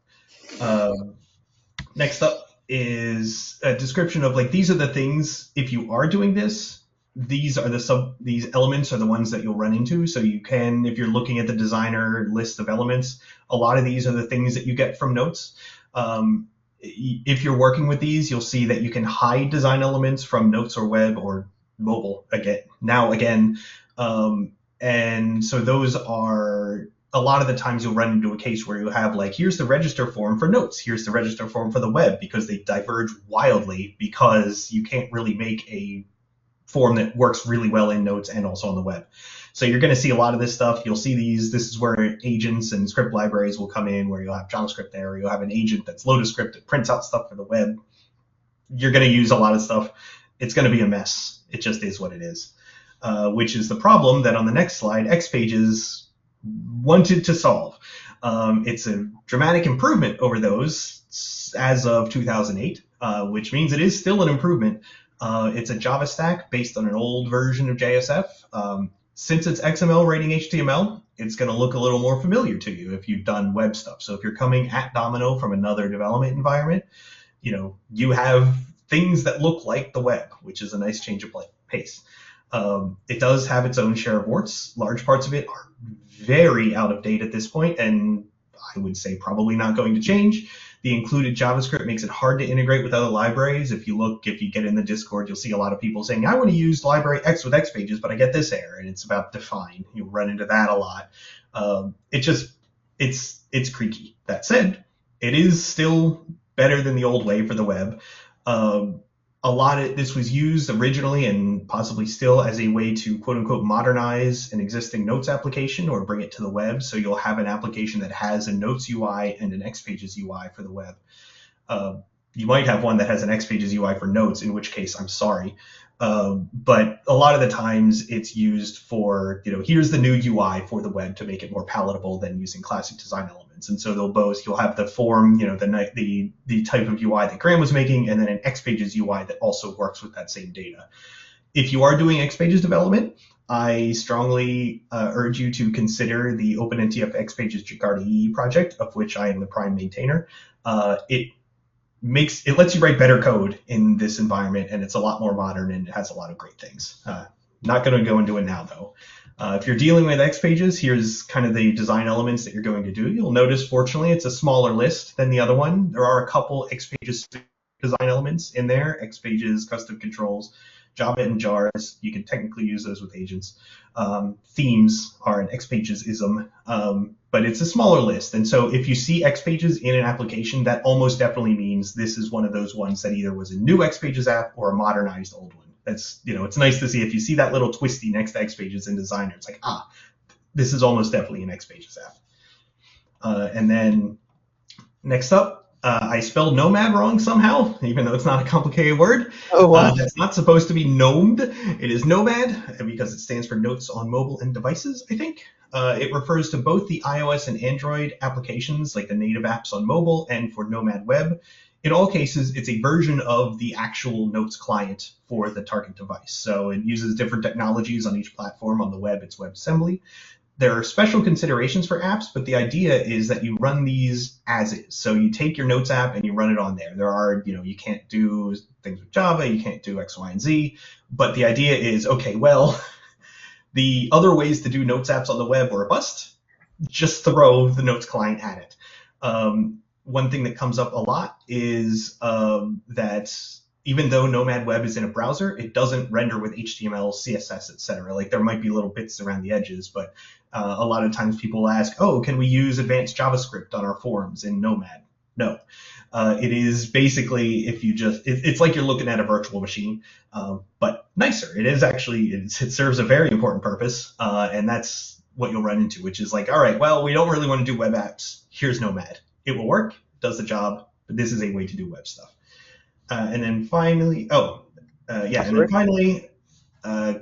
Speaker 2: Next up is a description of, like, these are the things, if you are doing this, these elements are the ones that you'll run into. So you can, if you're looking at the designer list of elements, a lot of these are the things that you get from Notes. If you're working with these, you'll see that you can hide design elements from Notes or web or mobile again. And so those are, a lot of the times you'll run into a case where you have, like, here's the register form for Notes, here's the register form for the web, because they diverge wildly, because you can't really make a form that works really well in Notes and also on the web. So you're going to see a lot of this stuff. You'll see these. This is where agents and script libraries will come in, where you'll have JavaScript there, or you'll have an agent that's Lotus script that prints out stuff for the web. You're going to use a lot of stuff. It's going to be a mess. It just is what it is, which is the problem that on the next slide, XPages wanted to solve. It's a dramatic improvement over those as of 2008, which means it is still an improvement. It's a Java stack based on an old version of JSF. Since it's XML writing HTML, it's going to look a little more familiar to you if you've done web stuff. So if you're coming at Domino from another development environment, you have things that look like the web, which is a nice change of pace. It does have its own share of warts. Large parts of it are very out of date at this point, and I would say probably not going to change. The included JavaScript makes it hard to integrate with other libraries. If you get in the Discord, you'll see a lot of people saying, I want to use library X with XPages, but I get this error, and it's about define. You'll run into that a lot. It's creaky. That said, it is still better than the old way for the web. A lot of this was used originally and possibly still as a way to quote unquote modernize an existing Notes application or bring it to the web. So you'll have an application that has a Notes UI and an XPages UI for the web. You might have one that has an XPages UI for Notes, in which case I'm sorry. But a lot of the times it's used for, here's the new UI for the web to make it more palatable than using classic design elements. And so you'll have the form, the type of UI that Graham was making, and then an XPages UI that also works with that same data. If you are doing XPages development, I strongly urge you to consider the OpenNTF XPages Jakarta EE project, of which I am the prime maintainer. It lets you write better code in this environment, and it's a lot more modern, and it has a lot of great things. Not going to go into it now, though. If you're dealing with XPages, here's kind of the design elements that you're going to do. You'll notice, fortunately, it's a smaller list than the other one. There are a couple XPages design elements in there, XPages, custom controls, Java and jars. You can technically use those with agents. Themes are an XPages-ism, but it's a smaller list. And so if you see XPages in an application, that almost definitely means this is one of those ones that either was a new XPages app or a modernized old one. That's, it's nice to see if you see that little twisty next to XPages in Designer. It's like, this is almost definitely an XPages app. And then next up, I spelled nomad wrong somehow, even though it's not a complicated word.
Speaker 1: Oh, wow.
Speaker 2: That's not supposed to be gnomed. It is nomad because it stands for Notes on Mobile and Devices, I think. It refers to both the iOS and Android applications, like the native apps on mobile, and for Nomad Web. In all cases, it's a version of the actual Notes client for the target device. So it uses different technologies on each platform. On the web, it's WebAssembly. There are special considerations for apps, but the idea is that you run these as is. So you take your Notes app and you run it on there. There are, you can't do things with Java, you can't do X, Y, and Z. But the idea is, okay, well, the other ways to do Notes apps on the web were a bust. Just throw the Notes client at it. One thing that comes up a lot is that even though Nomad Web is in a browser, it doesn't render with HTML, CSS, etc. Like, there might be little bits around the edges, but a lot of times people ask, can we use advanced JavaScript on our forms in Nomad? No. It is basically, it's like you're looking at a virtual machine, but nicer. It is actually, it serves a very important purpose, and that's what you'll run into, which is like, all right, well, we don't really want to do web apps. Here's Nomad. It will work, does the job, but this is a way to do web stuff. And then finally,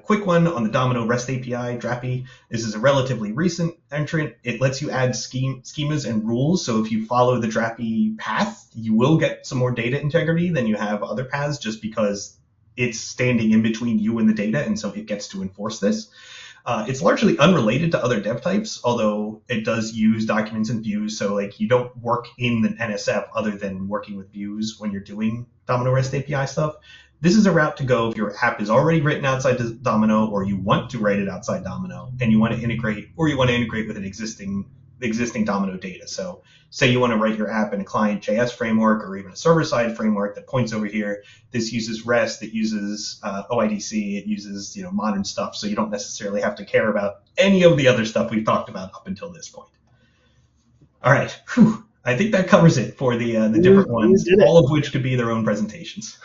Speaker 2: Quick one on the Domino REST API, Drappy. This is a relatively recent entrant. It lets you add schemas and rules. So if you follow the Drappy path, you will get some more data integrity than you have other paths, just because it's standing in between you and the data, and so it gets to enforce this. It's largely unrelated to other dev types, although it does use documents and views. So like you don't work in the NSF other than working with views when you're doing Domino REST API stuff. This is a route to go if your app is already written outside Domino, or you want to write it outside Domino, and you want to integrate, or you want to integrate with an existing Domino data. So say you want to write your app in a client JS framework or even a server-side framework that points over here. This uses REST, it uses OIDC, it uses modern stuff, so you don't necessarily have to care about any of the other stuff we've talked about up until this point. All right, whew. I think that covers it for the different ones, all of which could be their own presentations.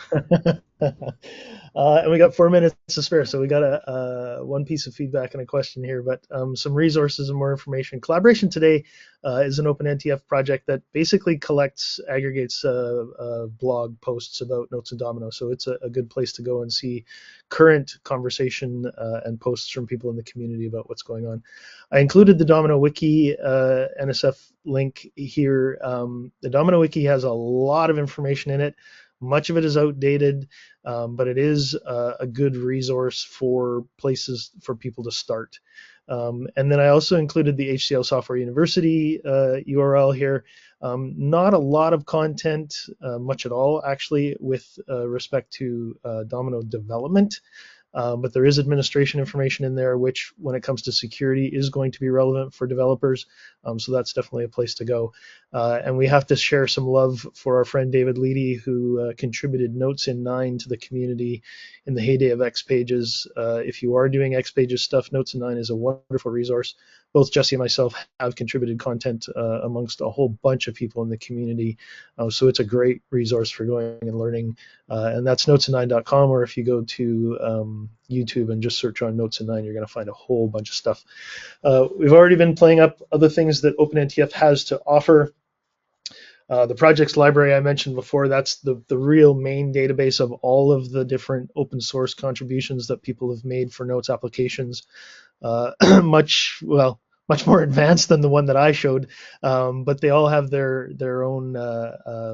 Speaker 1: And we got 4 minutes to spare, so we got one piece of feedback and a question here, but some resources and more information. Collaboration Today is an OpenNTF project that basically aggregates blog posts about Notes and Domino, so it's a good place to go and see current conversation and posts from people in the community about what's going on. I included the Domino Wiki NSF link here. The Domino Wiki has a lot of information in it. Much of it is outdated, but it is a good resource for places for people to start. And then I also included the HCL Software University URL here. Not a lot of content, much at all, actually, with respect to Domino development. But there is administration information in there, which, when it comes to security, is going to be relevant for developers. So that's definitely a place to go. And we have to share some love for our friend David Leedy, who contributed Notes in 9 to the community in the heyday of Xpages. If you are doing Xpages stuff, Notes in 9 is a wonderful resource. Both Jesse and myself have contributed content amongst a whole bunch of people in the community. So it's a great resource for going and learning. And that's notesin9.com, or if you go to YouTube and just search on Notes in 9, you're going to find a whole bunch of stuff. We've already been playing up other things that OpenNTF has to offer. The projects library I mentioned before, that's the real main database of all of the different open source contributions that people have made for Notes applications. Much more advanced than the one that I showed, but they all have their own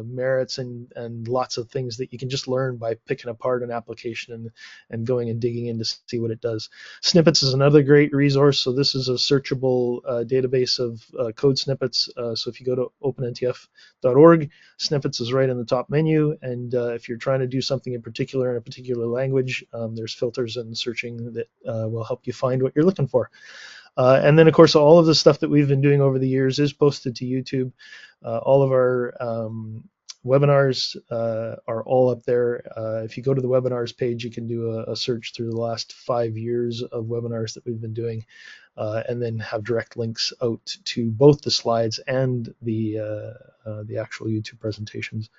Speaker 1: merits and lots of things that you can just learn by picking apart an application and going and digging in to see what it does. Snippets is another great resource. So this is a searchable database of code snippets. So if you go to openntf.org, snippets is right in the top menu, and if you're trying to do something in particular in a particular language, there's filters and searching that will help you find what you're looking for. And then, of course, all of the stuff that we've been doing over the years is posted to YouTube. All of our webinars are all up there. If you go to the webinars page, you can do a search through the last 5 years of webinars that we've been doing, and then have direct links out to both the slides and the actual YouTube presentations.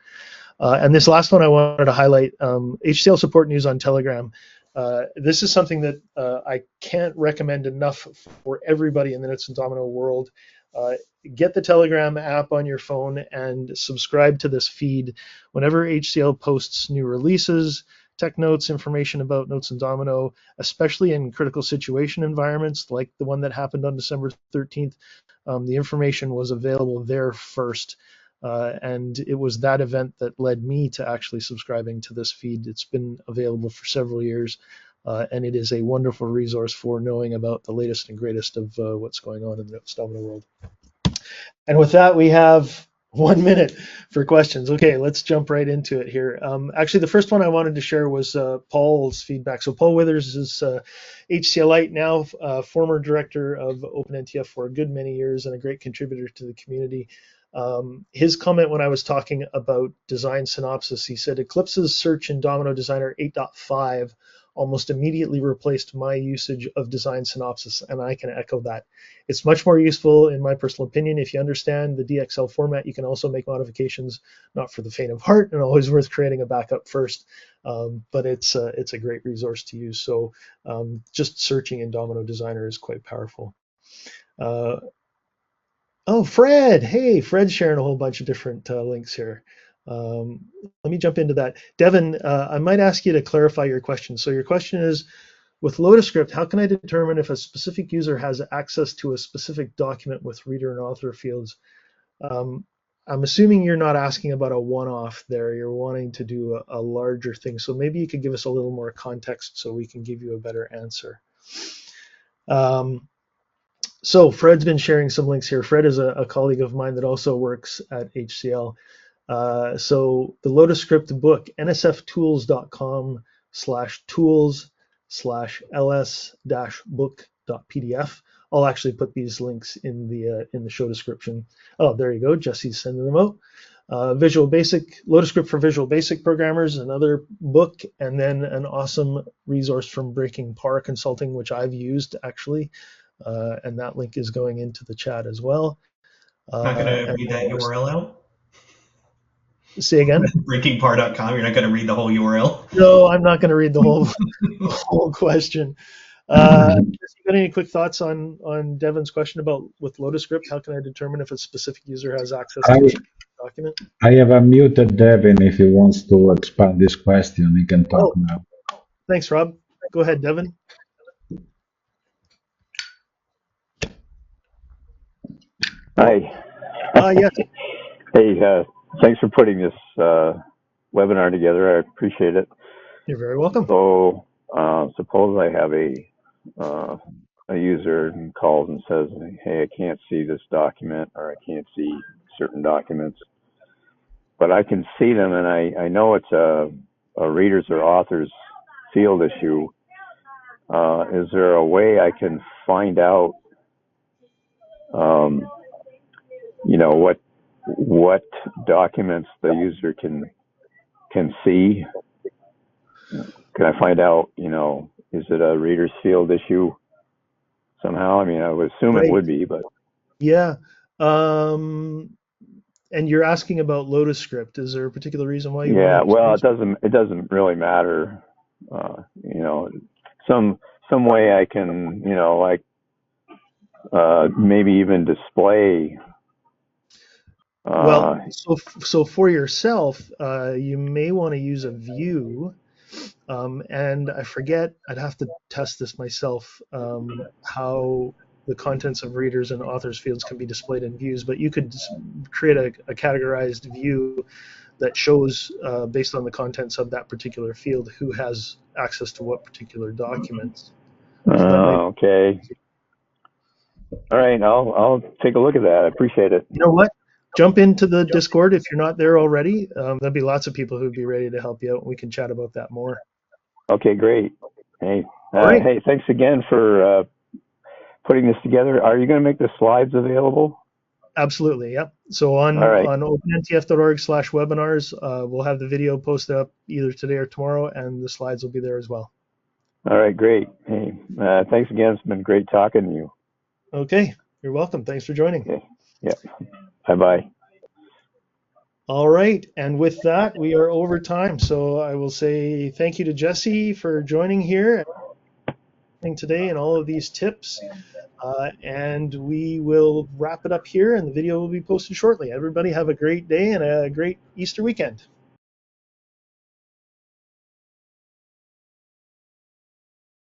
Speaker 1: And this last one I wanted to highlight, HCL support news on Telegram. This is something that I can't recommend enough for everybody in the Notes and Domino world. Get the Telegram app on your phone and subscribe to this feed. Whenever HCL posts new releases, tech notes, information about Notes and Domino, especially in critical situation environments like the one that happened on December 13th, the information was available there first. And it was that event that led me to actually subscribing to this feed. It's been available for several years, and it is a wonderful resource for knowing about the latest and greatest of what's going on in the Notes and Domino world. And with that, we have 1 minute for questions. Okay, let's jump right into it here. Actually, the first one I wanted to share was Paul's feedback. So Paul Withers is HCLite now, former director of OpenNTF for a good many years and a great contributor to the community. His comment when I was talking about design synopsis, he said Eclipse's search in Domino Designer 8.5 almost immediately replaced my usage of design synopsis, and I can echo that. It's much more useful, in my personal opinion. If you understand the DXL format, you can also make modifications, not for the faint of heart, and always worth creating a backup first, but it's a great resource to use. So just searching in Domino Designer is quite powerful. Oh, Fred. Hey, Fred's sharing a whole bunch of different links here. Let me jump into that. Devin, I might ask you to clarify your question. So your question is, with LotusScript, how can I determine if a specific user has access to a specific document with reader and author fields? I'm assuming you're not asking about a one-off there. You're wanting to do a larger thing. So maybe you could give us a little more context so we can give you a better answer. So Fred's been sharing some links here. Fred is a colleague of mine that also works at HCL. So the LotusScript book, nsftools.com/tools/ls-book.pdf. I'll actually put these links in the show description. Oh, there you go. Jesse's sending them out. Visual Basic, LotusScript for Visual Basic programmers, another book, and then an awesome resource from Breaking Par Consulting, which I've used actually, and that link is going into the chat as well.
Speaker 2: Not going to read that URL out?
Speaker 1: Say again?
Speaker 2: BreakingPar.com, you're not going to read the whole URL?
Speaker 1: No, I'm not going to read the whole question. You got any quick thoughts on Devin's question about with LotusScript? How can I determine if a specific user has access to a document?
Speaker 3: I have unmuted Devin. If he wants to expand this question, he can talk now.
Speaker 1: Thanks, Rob. Go ahead, Devin.
Speaker 4: Hi.
Speaker 1: Yes.
Speaker 4: Hey, thanks for putting this webinar together. I appreciate it.
Speaker 1: You're very welcome.
Speaker 4: So, suppose I have a user who calls and says, "Hey, I can't see this document, or I can't see certain documents, but I can see them, and I know it's a readers or authors field issue." Is there a way I can find out, what documents the user can see? Can I find out, is it a reader's field issue somehow? I mean, I would assume it would be, but.
Speaker 1: Yeah. And you're asking about LotusScript. Is there a particular reason why you?
Speaker 4: Yeah. Well, it doesn't really matter. Some way I can, maybe even display.
Speaker 1: Well, so for yourself, you may want to use a view, and I forget, I'd have to test this myself, how the contents of readers and authors fields can be displayed in views, but you could create a categorized view that shows, based on the contents of that particular field, who has access to what particular documents.
Speaker 4: Okay. All right, I'll take a look at that. I appreciate it.
Speaker 1: You know what? Jump into the Discord if you're not there already. There'll be lots of people who'd be ready to help you out, and we can chat about that more.
Speaker 4: Okay, great. Hey,
Speaker 1: right.
Speaker 4: Hey, thanks again for putting this together. Are you going to make the slides available?
Speaker 1: Absolutely, yep. So on openntf.org/webinars, we'll have the video posted up either today or tomorrow, and the slides will be there as well.
Speaker 4: All right, great. Hey, thanks again. It's been great talking to you.
Speaker 1: Okay, you're welcome. Thanks for joining.
Speaker 4: Okay. Yep. Bye-bye.
Speaker 1: All right, and with that, we are over time. So I will say thank you to Jesse for joining here today and all of these tips. And we will wrap it up here, and the video will be posted shortly. Everybody have a great day and a great Easter weekend.